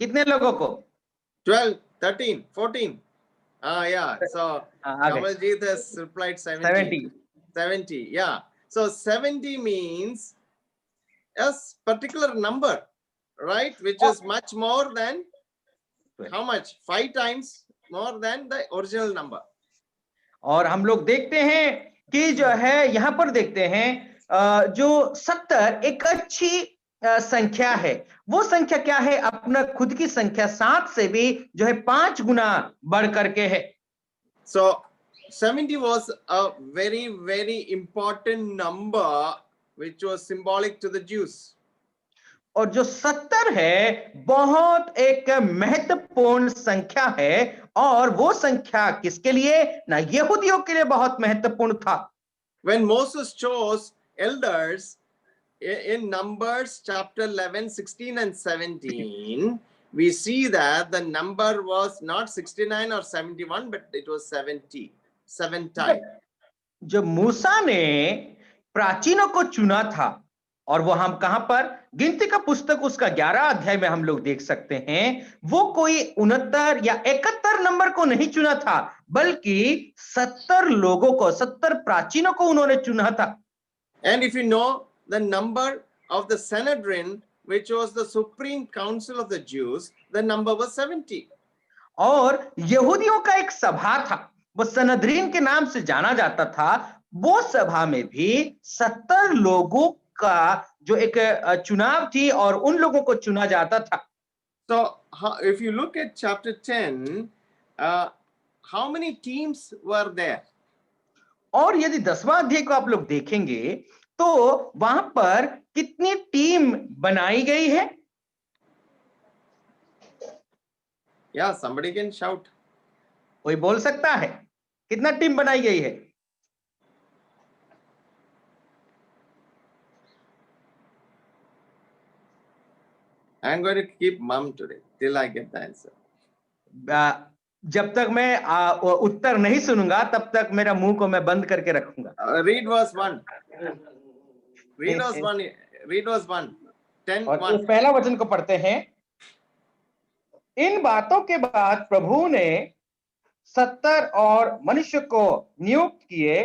कितने लोगों को? 12, 13, 14. Yeah. So Kamaljeet has replied 70. 70. Yeah. So 70 means a particular number, right? Which is much more than how much? 5 times more than the original number. और हम लोग देखते हैं कि जो है यहाँ पर देखते हैं जो 70 एक अच्छी संख्या है। वो संख्या क्या है? अपना खुद की संख्या 7 से भी जो है 5 गुना बढ़ करके है। So 70 was a very, very important number which was symbolic to the Jews. और जो 70 है बहुत एक महत्वपूर्ण संख्या है और वो संख्या किसके लिए? ना यहूदियों के लिए बहुत महत्वपूर्ण था। When Moses chose elders in Numbers chapter 11, 16 and 17, we see that the number was not 69 or 71, but it was 70, 7 times. जब मूसा ने प्राचीनों को चुना था और वो हम कहां पर? गिनती का पुस्तक उसका 11 अध्याय में हम लोग देख सकते हैं। वो कोई 69 या 71 नंबर को नहीं चुना था, बल्कि 70 लोगों को, 70 प्राचीनों को उन्होंने चुना था। And if you know the number of the Sanhedrin, which was the supreme council of the Jews, the number was 70. और यहूदियों का एक सभा था, वो सनहदरीन के नाम से जाना जाता था। वो सभा में भी 70 लोगों का जो एक चुनाव थी और उन लोगों को चुना जाता था। So if you look at chapter 10, how many teams were there? और यदि 10वां अध्याय को आप लोग देखेंगे तो वहां पर कितनी टीम बनाई गई है? Yeah, somebody can shout. कोई बोल सकता है कितना टीम बनाई गई है? I'm going to keep mum today till I get the answer. जब तक मैं उत्तर नहीं सुनूंगा तब तक मेरा मुंह को मैं बंद करके रखूंगा। Read verse 1. Read verse 1. Read verse 1. 10, और 1. इस पहला वचन को पढ़ते हैं। इन बातों के बाद प्रभु ने 70 और मनुष्य को नियुक्त किए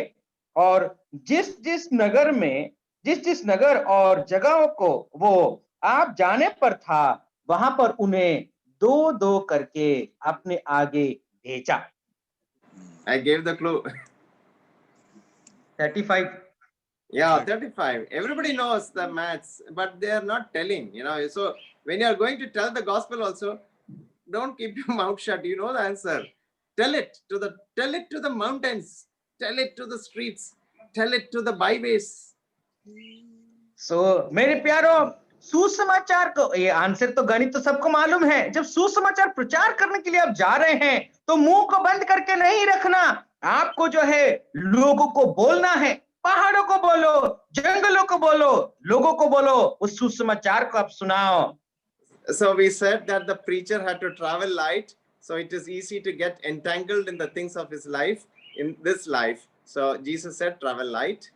और जिस जिस नगर और जगहों को वो आप जाने पर था वहां पर उन्हें 2-2 करके अपने आगे भेजा। I gave the clue. 35। Yeah, 35. Everybody knows the maths, but they are not telling, So when you are going to tell the gospel also, don't keep your mouth shut. You know the answer. Tell it to the mountains. Tell it to the streets. Tell it to the byways. So मेरे प्यारों, सुसमाचार को, ये आंसर तो गणित तो सबको मालूम है। जब सुसमाचार प्रचार करने के लिए आप जा रहे हैं तो मुंह को बंद करके नहीं रखना, आपको जो है लोगों को बोलना है। पहाड़ों को बोलो, जंगलों को बोलो, लोगों को बोलो, उस सुसमाचार को आप सुनाओ। So we said that the preacher had to travel light, so it is easy to get entangled in the things of his life, in this life. So Jesus said, travel light.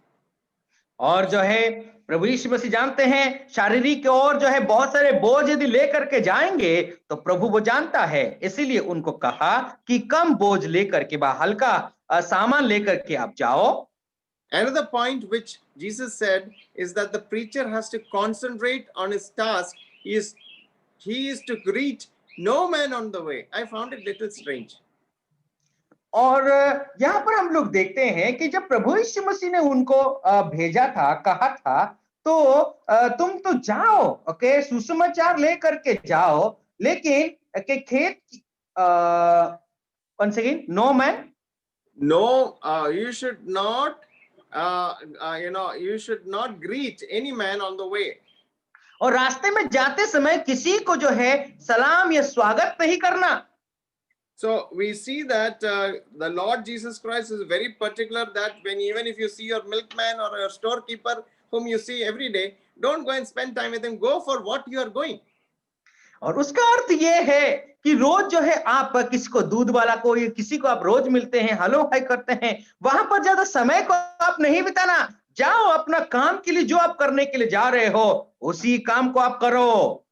और जो है प्रभु यीशु मसीह जानते हैं शारीरिक और जो है बहुत सारे बोझ यदि लेकर के जाएंगे तो प्रभु वो जानता है, इसीलिए उनको कहा कि कम बोझ लेकर के हल्का सामान लेकर के आप जाओ। Another point which Jesus said is that the preacher has to concentrate on his task. He is to greet no man on the way. I found it little strange. और यहाँ पर हम लोग देखते हैं कि जब प्रभु यीशु मसीह ने उनको भेजा था, कहा था तो तुम तो जाओ, ओके, सुसमाचार लेकर के जाओ, लेकिन के खेत once again, no man, No, you should not you should not greet any man on the way. और रास्ते में जाते समय किसी को जो है सलाम या स्वागत नहीं करना। So we see that the Lord Jesus Christ is very particular that even if you see your milkman or your storekeeper whom you see every day, don't go and spend time with him. Go for what you are going. और उसका अर्थ ये है कि रोज जो है आप किसी को, दूध वाला को या किसी को आप रोज मिलते हैं, हेलो हाय करते हैं, वहां पर ज्यादा समय को आप नहीं बिताना। जाओ अपना काम के लिए, जो आप करने के लिए जा रहे हो उसी काम को आप करो।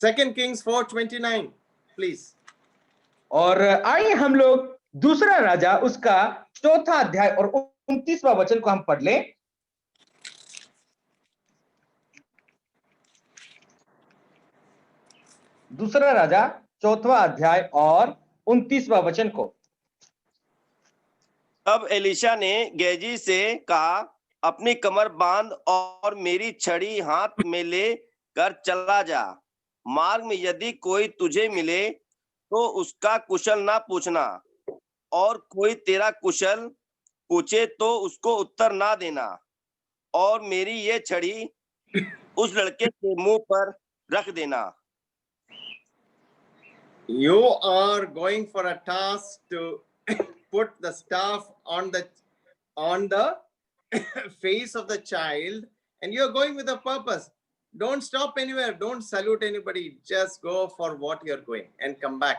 2 Kings 4:29, please. और आइए हम लोग दूसरा राजा उसका 4वां अध्याय और 29वां वचन को हम पढ़ लें। दूसरा राजा 4वां अध्याय और 29वां वचन को। तब एलीशा ने गेजी से कहा, अपनी कमर बांध और मेरी छड़ी हाथ में ले कर चला जा। मार्ग में यदि कोई तुझे मिले तो उसका कुशल ना पूछना, और कोई तेरा कुशल पूछे तो उसको उत्तर ना देना, और मेरी ये छड़ी उस लड़के के मुंह पर रख देना। You are going for a task to put the staff on the face of the child, and you are going with a purpose. Don't stop anywhere. Don't salute anybody. Just go for what you are going and come back.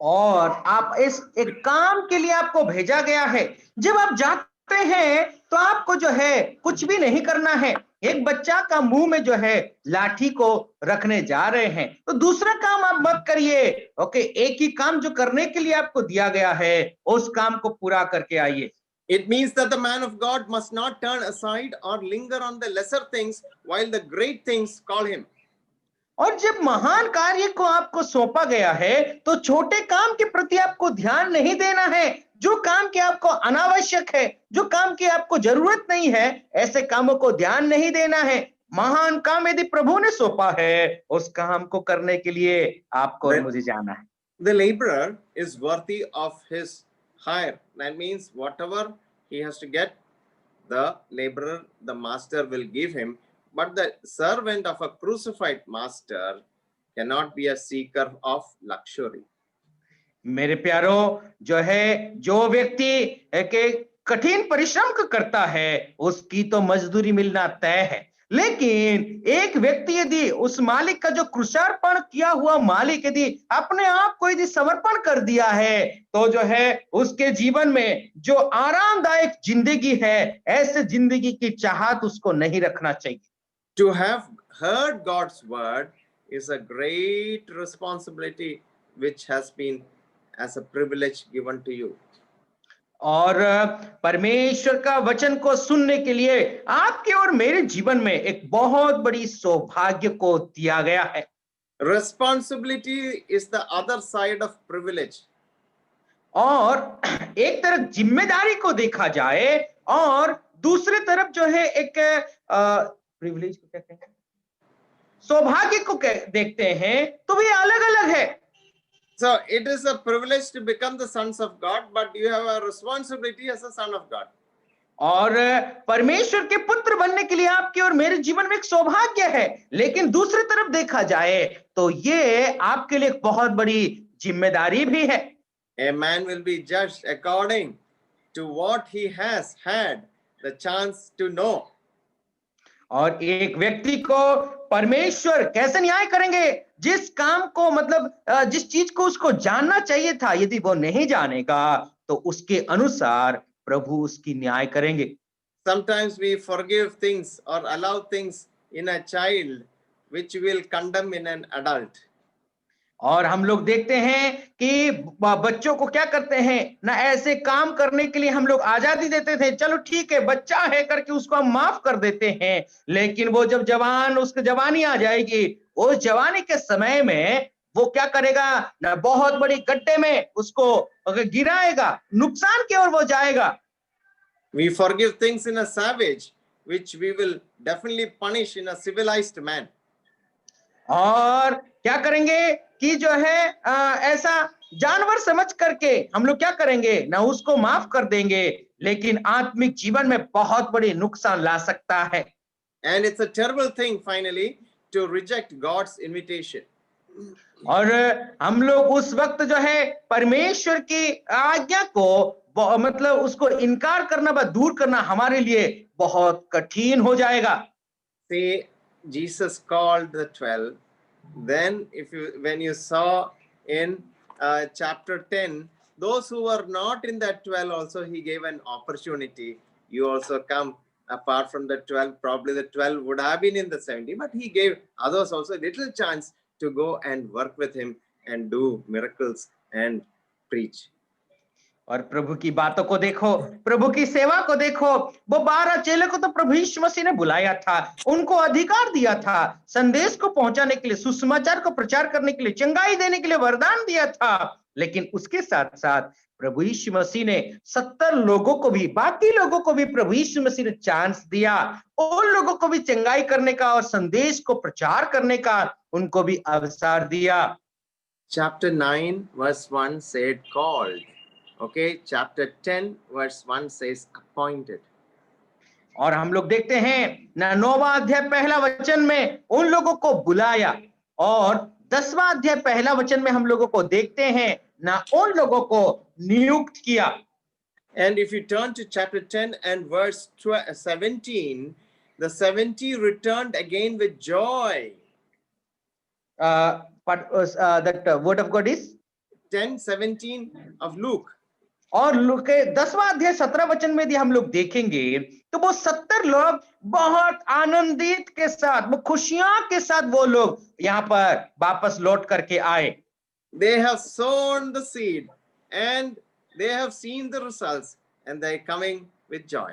और आप इस एक काम के लिए आपको भेजा गया है। जब आप जाते हैं तो आपको जो है कुछ भी नहीं करना है। एक बच्चा का मुंह में जो है लाठी को रखने जा रहे हैं तो दूसरा काम आप मत करिए, ओके। एक ही काम जो करने के लिए आपको दिया गया है उस काम को पूरा करके आइए। It means that the man of God must not turn aside or linger on the lesser things while the great things call him. और जब महान कार्य को आपको सौंपा गया है तो छोटे काम के प्रति आपको ध्यान नहीं देना है। जो काम के आपको अनावश्यक है, जो काम की आपको जरूरत नहीं है, ऐसे कामों को ध्यान नहीं देना है। महान काम यदि प्रभु ने सौंपा है उस काम को करने के लिए आपको और मुझे जाना है। The laborer is worthy of his hire. That means whatever he has to get the laborer, the master will give him. But the servant of a crucified master cannot be a seeker of luxury. मेरे प्यारो, जो व्यक्ति के कठिन परिश्रम करता है उसकी तो मजदूरी मिलना तय है, लेकिन एक व्यक्ति यदि उस मालिक का जो क्रूसार्पण किया हुआ मालिक यदि अपने आप को यदि समर्पण कर दिया है तो उसके जीवन में जो आरामदायक जिंदगी है, ऐसे जिंदगी की चाहत उसको नहीं रखना चाहिए। To have heard God's word is a great responsibility which has been as a privilege given to you. और परमेश्वर का वचन को सुनने के लिए आपके और मेरे जीवन में एक बहुत बड़ी सौभाग्य को दिया गया है। Responsibility is the other side of privilege. और एक तरफ जिम्मेदारी को देखा जाए और दूसरी तरफ एक प्रिविलेज को क्या कहते हैं, सौभाग्य को देखते हैं तो भी अलग अलग है। So it is a privilege to become the sons of God, but you have a responsibility as a son of God. और परमेश्वर के पुत्र बनने के लिए आपके और मेरे जीवन में एक सौभाग्य है, लेकिन दूसरी तरफ देखा जाए तो ये आपके लिए एक बहुत बड़ी जिम्मेदारी भी है। A man will be judged according to what he has had the chance to know. और एक व्यक्ति को परमेश्वर कैसे न्याय करेंगे? जिस काम को जिस चीज को उसको जानना चाहिए था, यदि वो नहीं जानेगा तो उसके अनुसार प्रभु उसकी न्याय करेंगे। Sometimes we forgive things or allow things in a child which will condemn in an adult. और हम लोग देखते हैं कि बच्चों को क्या करते हैं ना, ऐसे काम करने के लिए हम लोग आजादी देते थे, चलो ठीक है बच्चा है करके उसको हम माफ कर देते हैं, लेकिन वो जब उसकी जवानी आ जाएगी, उस जवानी के समय में वो क्या करेगा ना, बहुत बड़ी गड्ढे में उसको गिराएगा, नुकसान की ओर वो जाएगा। We forgive things in a savage which we will definitely punish in a civilized man. और क्या करेंगे कि ऐसा जानवर समझ करके हम लोग क्या करेंगे ना, उसको माफ कर देंगे, लेकिन आत्मिक जीवन में बहुत बड़ी नुकसान ला सकता है। And it's a terrible thing finally to reject God's invitation. और हम लोग उस वक्त परमेश्वर की आज्ञा को उसको इनकार करना व दूर करना हमारे लिए बहुत कठिन हो जाएगा। See, Jesus called the 12. Then when you saw in chapter 10, those who were not in that 12 also he gave an opportunity. You also come. Apart from the 12, probably the 12 would have been in the 70, but he gave others also a little chance to go and work with him and do miracles and preach. और प्रभु की बातों को देखो, प्रभु की सेवा को देखो। वो 12 चेले को तो प्रभु यीशु मसीह ने बुलाया था, उनको अधिकार दिया था, संदेश को पहुंचाने के लिए, सुसमाचार को प्रचार करने के लिए, चंगाई देने के लिए वरदान दिया था, लेकिन उसके साथ साथ प्रभु यीशु मसीह ने 70 लोगों को भी, बाकी लोगों को भी प्रभु यीशु मसीह ने चांस दिया, उन लोगों को भी चंगाई करने का और संदेश को प्रचार करने का उनको भी अवसर दिया। Chapter 9 verse 1 said called. Okay, chapter 10 verse 1 says appointed. और हम लोग देखते हैं ना 9वां अध्याय पहला वचन में उन लोगों को बुलाया, और 10वां अध्याय पहला वचन में हम लोगों को देखते हैं ना उन लोगों को नियुक्त किया। And if you turn to chapter 10 and verse 17, the 70 returned again with joy. But that word of God is 10:17 of Luke. और लूक के 10वां अध्याय 17 वचन में यदि हम लोग देखेंगे तो वो 70 लोग बहुत आनंदित के साथ, वो खुशियां के साथ वो लोग यहाँ पर वापस लौट करके आए। They have sown the seed and they have seen the results and they are coming with joy.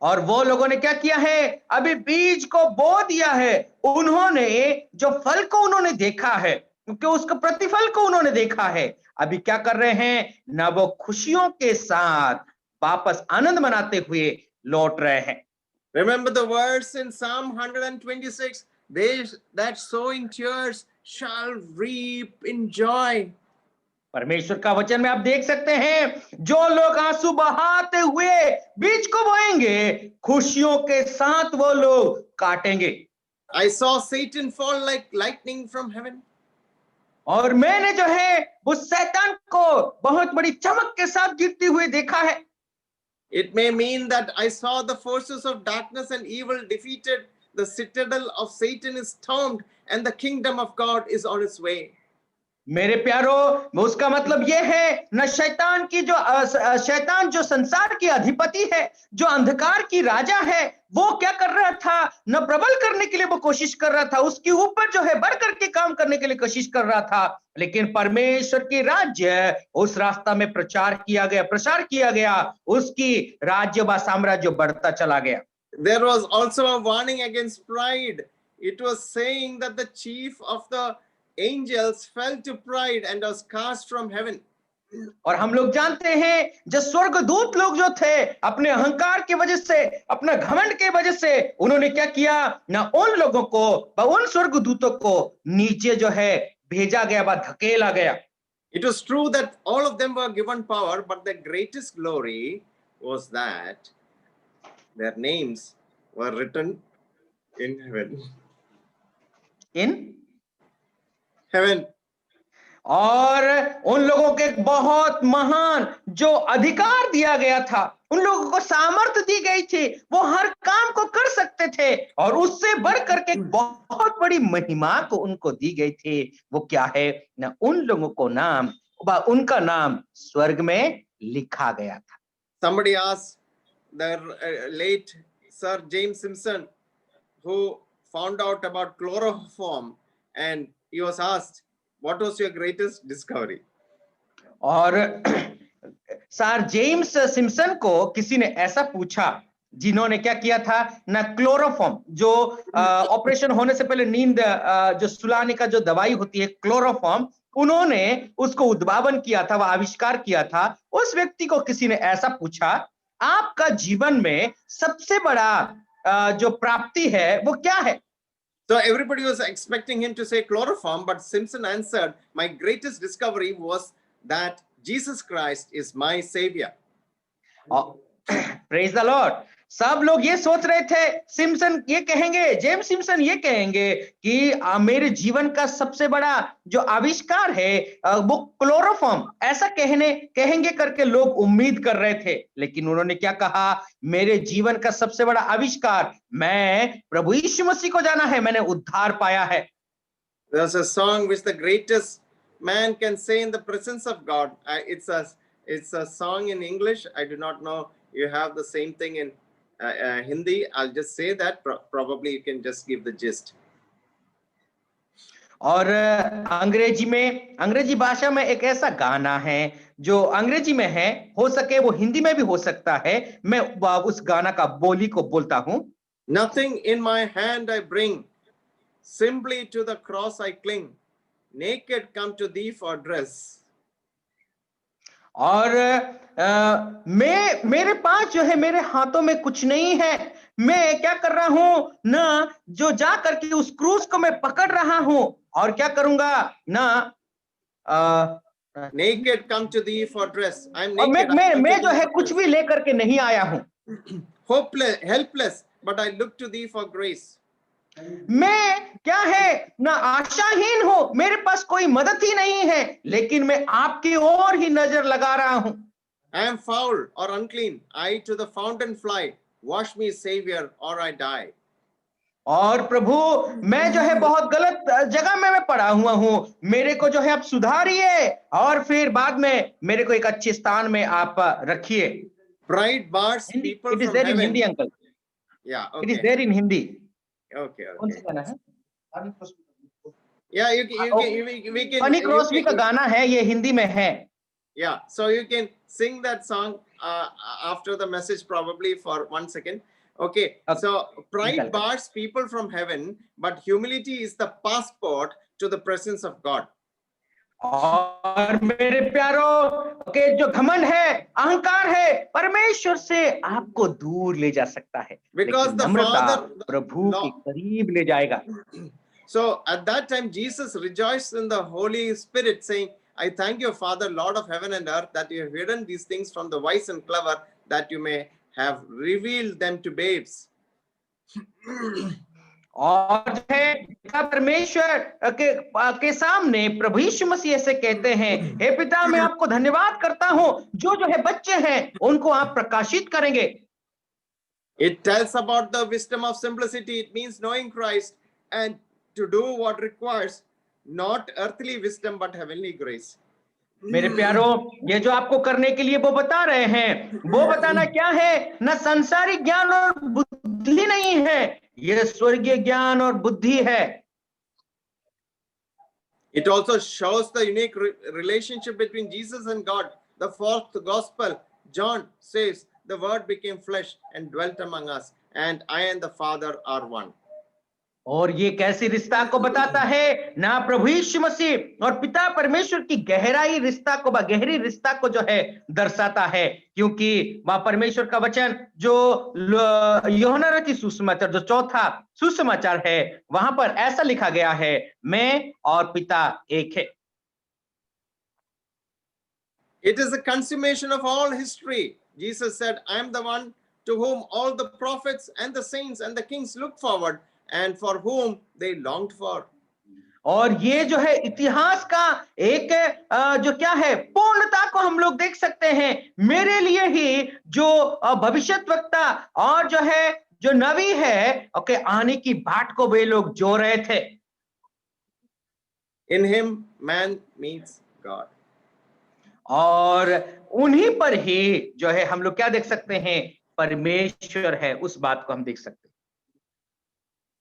और वो लोगों ने क्या किया है, अभी बीज को बो दिया है, उन्होंने जो फल को उन्होंने देखा है, क्योंकि उसका प्रतिफल को उन्होंने देखा है, अभी क्या कर रहे हैं ना, वो खुशियों के साथ वापस आनंद मनाते हुए लौट रहे हैं। Remember the words in Psalm 126, they that sow in tears shall reap in joy. परमेश्वर का वचन में आप देख सकते हैं, जो लोग आंसू बहाते हुए बीज को बोएंगे, खुशियों के साथ वो लोग काटेंगे। I saw Satan fall like lightning from heaven. और मैंने जो है वो शैतान को बहुत बड़ी चमक के साथ गिरते हुए देखा है। It may mean that I saw the forces of darkness and evil defeated, the citadel of Satan is stormed, and the kingdom of God is on its way. मेरे प्यारो, उसका मतलब यह है, न शैतान की जो शैतान जो संसार की अधिपति है, जो अंधकार की राजा है, वो क्या कर रहा था? न प्रबल करने के लिए वो कोशिश कर रहा था, उसके ऊपर जो है बढ़ करके काम करने के लिए कोशिश कर रहा था, लेकिन परमेश्वर की राज्य उस रास्ता में प्रसार किया गया, उसकी राज्य व साम्राज्य बढ़ता चला गया। There was also a warning against pride. It was saying that the chief of the angels fell to pride and was cast from heaven. और हम लोग जानते हैं, जो स्वर्गदूत लोग जो थे, अपने अहंकार की वजह से, अपना घमंड के वजह से, उन्होंने क्या किया? ना उन लोगों को, उन स्वर्गदूतों को नीचे जो है भेजा गया, धकेला गया। It was true that all of them were given power, but the greatest glory was that their names were written in heaven. In Heaven. और उन लोगों के बहुत महान जो अधिकार दिया गया था, उन लोगों को सामर्थ्य दी गई थी, वो हर काम को कर सकते थे, और उससे बढ़ करके बहुत बड़ी महिमा को उनको दी गई थी। वो क्या है? ना उन लोगों को नाम, उनका नाम स्वर्ग में लिखा गया था। Somebody asked the late Sir James Simpson, who found out about chloroform, and he was asked, what was your greatest discovery? और सर जेम्स सिम्पसन को किसी ने ऐसा पूछा, जिन्होंने क्या किया था ना, क्लोरोफॉर्म जो ऑपरेशन होने से पहले नींद जो सुलाने का जो दवाई होती है, क्लोरोफॉर्म, उन्होंने उसको उद्भावन किया था, वह आविष्कार किया था। उस व्यक्ति को किसी ने ऐसा पूछा, आपका जीवन में सबसे बड़ा जो प्राप्ति है वो क्या है? So everybody was expecting him to say chloroform, but Simpson answered, my greatest discovery was that Jesus Christ is my savior. Praise the Lord. सब लोग ये सोच रहे थे, सिम्पसन ये कहेंगे, जेम्स सिम्पसन ये कहेंगे कि मेरे जीवन का सबसे बड़ा जो आविष्कार है वो क्लोरोफॉर्म, ऐसा कहेंगे करके लोग उम्मीद कर रहे थे। लेकिन उन्होंने क्या कहा? मेरे जीवन का सबसे बड़ा आविष्कार, मैं प्रभु यीशु मसीह को जाना है, मैंने उद्धार पाया है। There's a song which the greatest man can say in the presence of God. It's a song in English. I do not know you have the same thing in Hindi. I'll just say that probably you can just give the gist. और अंग्रेजी भाषा में एक ऐसा गाना है जो अंग्रेजी में है, हो सके वो हिंदी में भी हो सकता है। मैं उस गाना का बोली को बोलता हूं। Nothing in my hand I bring, simply to the cross I cling, naked come to thee for dress. और मेरे पास जो है, मेरे हाथों में कुछ नहीं है, मैं क्या कर रहा हूं ना, जो जा करके उस क्रूस को मैं पकड़ रहा हूं, और क्या करूंगा ना, naked come to thee for dress. I'm naked. मैं जो है कुछ भी लेकर के नहीं आया हूं। Hopeless, helpless, but I look to thee for grace. मैं क्या है ना, आशाहीन हूं, मेरे पास कोई मदद ही नहीं है, लेकिन मैं आपकी ओर ही नजर लगा रहा हूं। I am foul or unclean, I to the fountain fly, wash me Savior or I die. और प्रभु, मैं जो है बहुत गलत जगह में मैं पड़ा हुआ हूं, मेरे को जो है आप सुधारिए, और फिर बाद में मेरे को एक अच्छे स्थान में आप रखिए। Pride bars people It is from there in heaven. Hindi, uncle. Yeah, okay. It is there in Hindi. Okay. कौन सा गाना है? Yeah, we can. Funny Crosby का गाना है, ये हिंदी में है। Yeah, so you can sing that song after the message probably for 1 second. Okay, so pride bars people from heaven, but humility is the passport to the presence of God. और मेरे प्यारों के जो घमंड है, अहंकार है, परमेश्वर से आपको दूर ले जा सकता है, Because the नम्रता Father, प्रभु के करीब ले जाएगा। So at that time Jesus rejoiced in the Holy Spirit, saying, I thank you, Father, Lord of heaven and earth, that you have hidden these things from the wise and clever, that you may have revealed them to babes. और जो है पिता परमेश्वर के सामने प्रभु यीशु मसीह से कहते हैं, हे पिता, मैं आपको धन्यवाद करता हूं, जो है बच्चे हैं उनको आप प्रकाशित करेंगे। It tells about the wisdom of simplicity. It means knowing Christ and to do what requires not earthly wisdom but heavenly grace. मेरे प्यारों, ये जो आपको करने के लिए वो बता रहे हैं, वो बताना क्या है? न संसारिक ज्ञान और बुद्धि नहीं है, ये स्वर्गीय ज्ञान और बुद्धि है। It also shows the unique relationship between Jesus and God. The fourth gospel, John says, the word became flesh and dwelt among us, and I and the Father are one. और ये कैसी रिश्ता को बताता है? ना प्रभु यीशु मसीह और पिता परमेश्वर की गहरी रिश्ता को जो है दर्शाता है, क्योंकि वह परमेश्वर का वचन जो यूहन्ना रचित सुसमाचार जो चौथा सुसमाचार है, वहां पर ऐसा लिखा गया है, मैं और पिता एक है। It is the consummation of all history. Jesus said, I am the one to whom all the prophets and the saints and the kings look forward, and for whom they longed for. और ये जो है इतिहास का एक जो क्या है पूर्णता को हम लोग देख सकते हैं। मेरे लिए ही जो भविष्यद्वक्ता और जो है जो नबी है, ओके, आने की बाट को वे लोग जो रहे थे। In him man meets God. और उन्हीं पर ही जो है हम लोग क्या देख सकते हैं? परमेश्वर है, उस बात को हम देख सकते हैं।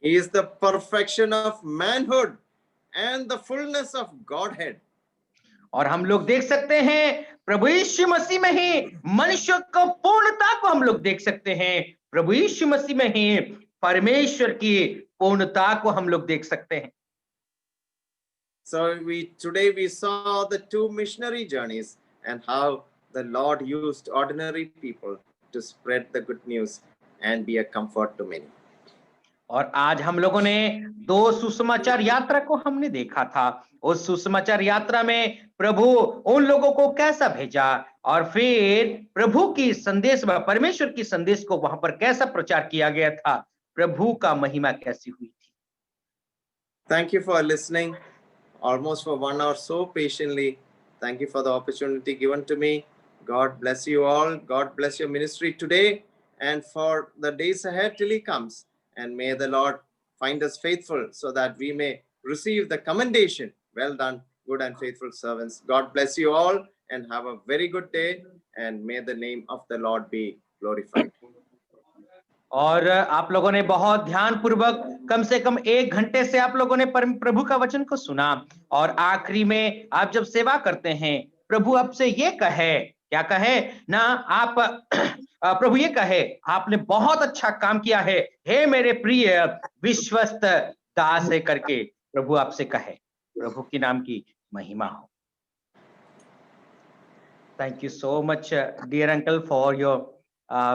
He is the perfection of manhood and the fullness of Godhead. और हम लोग देख सकते हैं प्रभु यीशु मसीह में ही मनुष्य को पूर्णता को हम लोग देख सकते हैं। प्रभु यीशु मसीह में ही परमेश्वर की पूर्णता को हम लोग देख सकते हैं। So today we saw the two missionary journeys and how the Lord used ordinary people to spread the good news and be a comfort to many. और आज हम लोगों ने दो सुसमाचार यात्रा को हमने देखा था। उस सुसमाचार यात्रा में प्रभु उन लोगों को कैसा भेजा और फिर प्रभु की संदेश व परमेश्वर की संदेश को वहां पर कैसा प्रचार किया गया था, प्रभु का महिमा कैसी हुई थी। Thank you for listening almost for 1 hour so patiently. Thank you for the opportunity given to me. God bless you all. God bless your ministry today and for the days ahead till he comes. And may the Lord find us faithful so that we may receive the commendation. Well done, good and faithful servants. God bless you all and have a very good day. And may the name of the Lord be glorified. और आप लोगों ने बहुत ध्यान पूर्वक कम से कम 1 घंटे से आप लोगों ने प्रभु का वचन को सुना। और आखिरी में आप जब सेवा करते हैं, प्रभु आपसे ये कहे, क्या कहे ना, आप प्रभु ये कहे, आपने बहुत अच्छा काम किया है, हे मेरे प्रिय विश्वस्त दास है करके प्रभु आपसे कहे। प्रभु की नाम की महिमा हो। Thank you so much, dear uncle, for your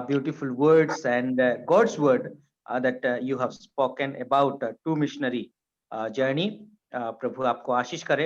beautiful words and God's word that you have spoken about two missionary journey. प्रभु आपको आशीष करे।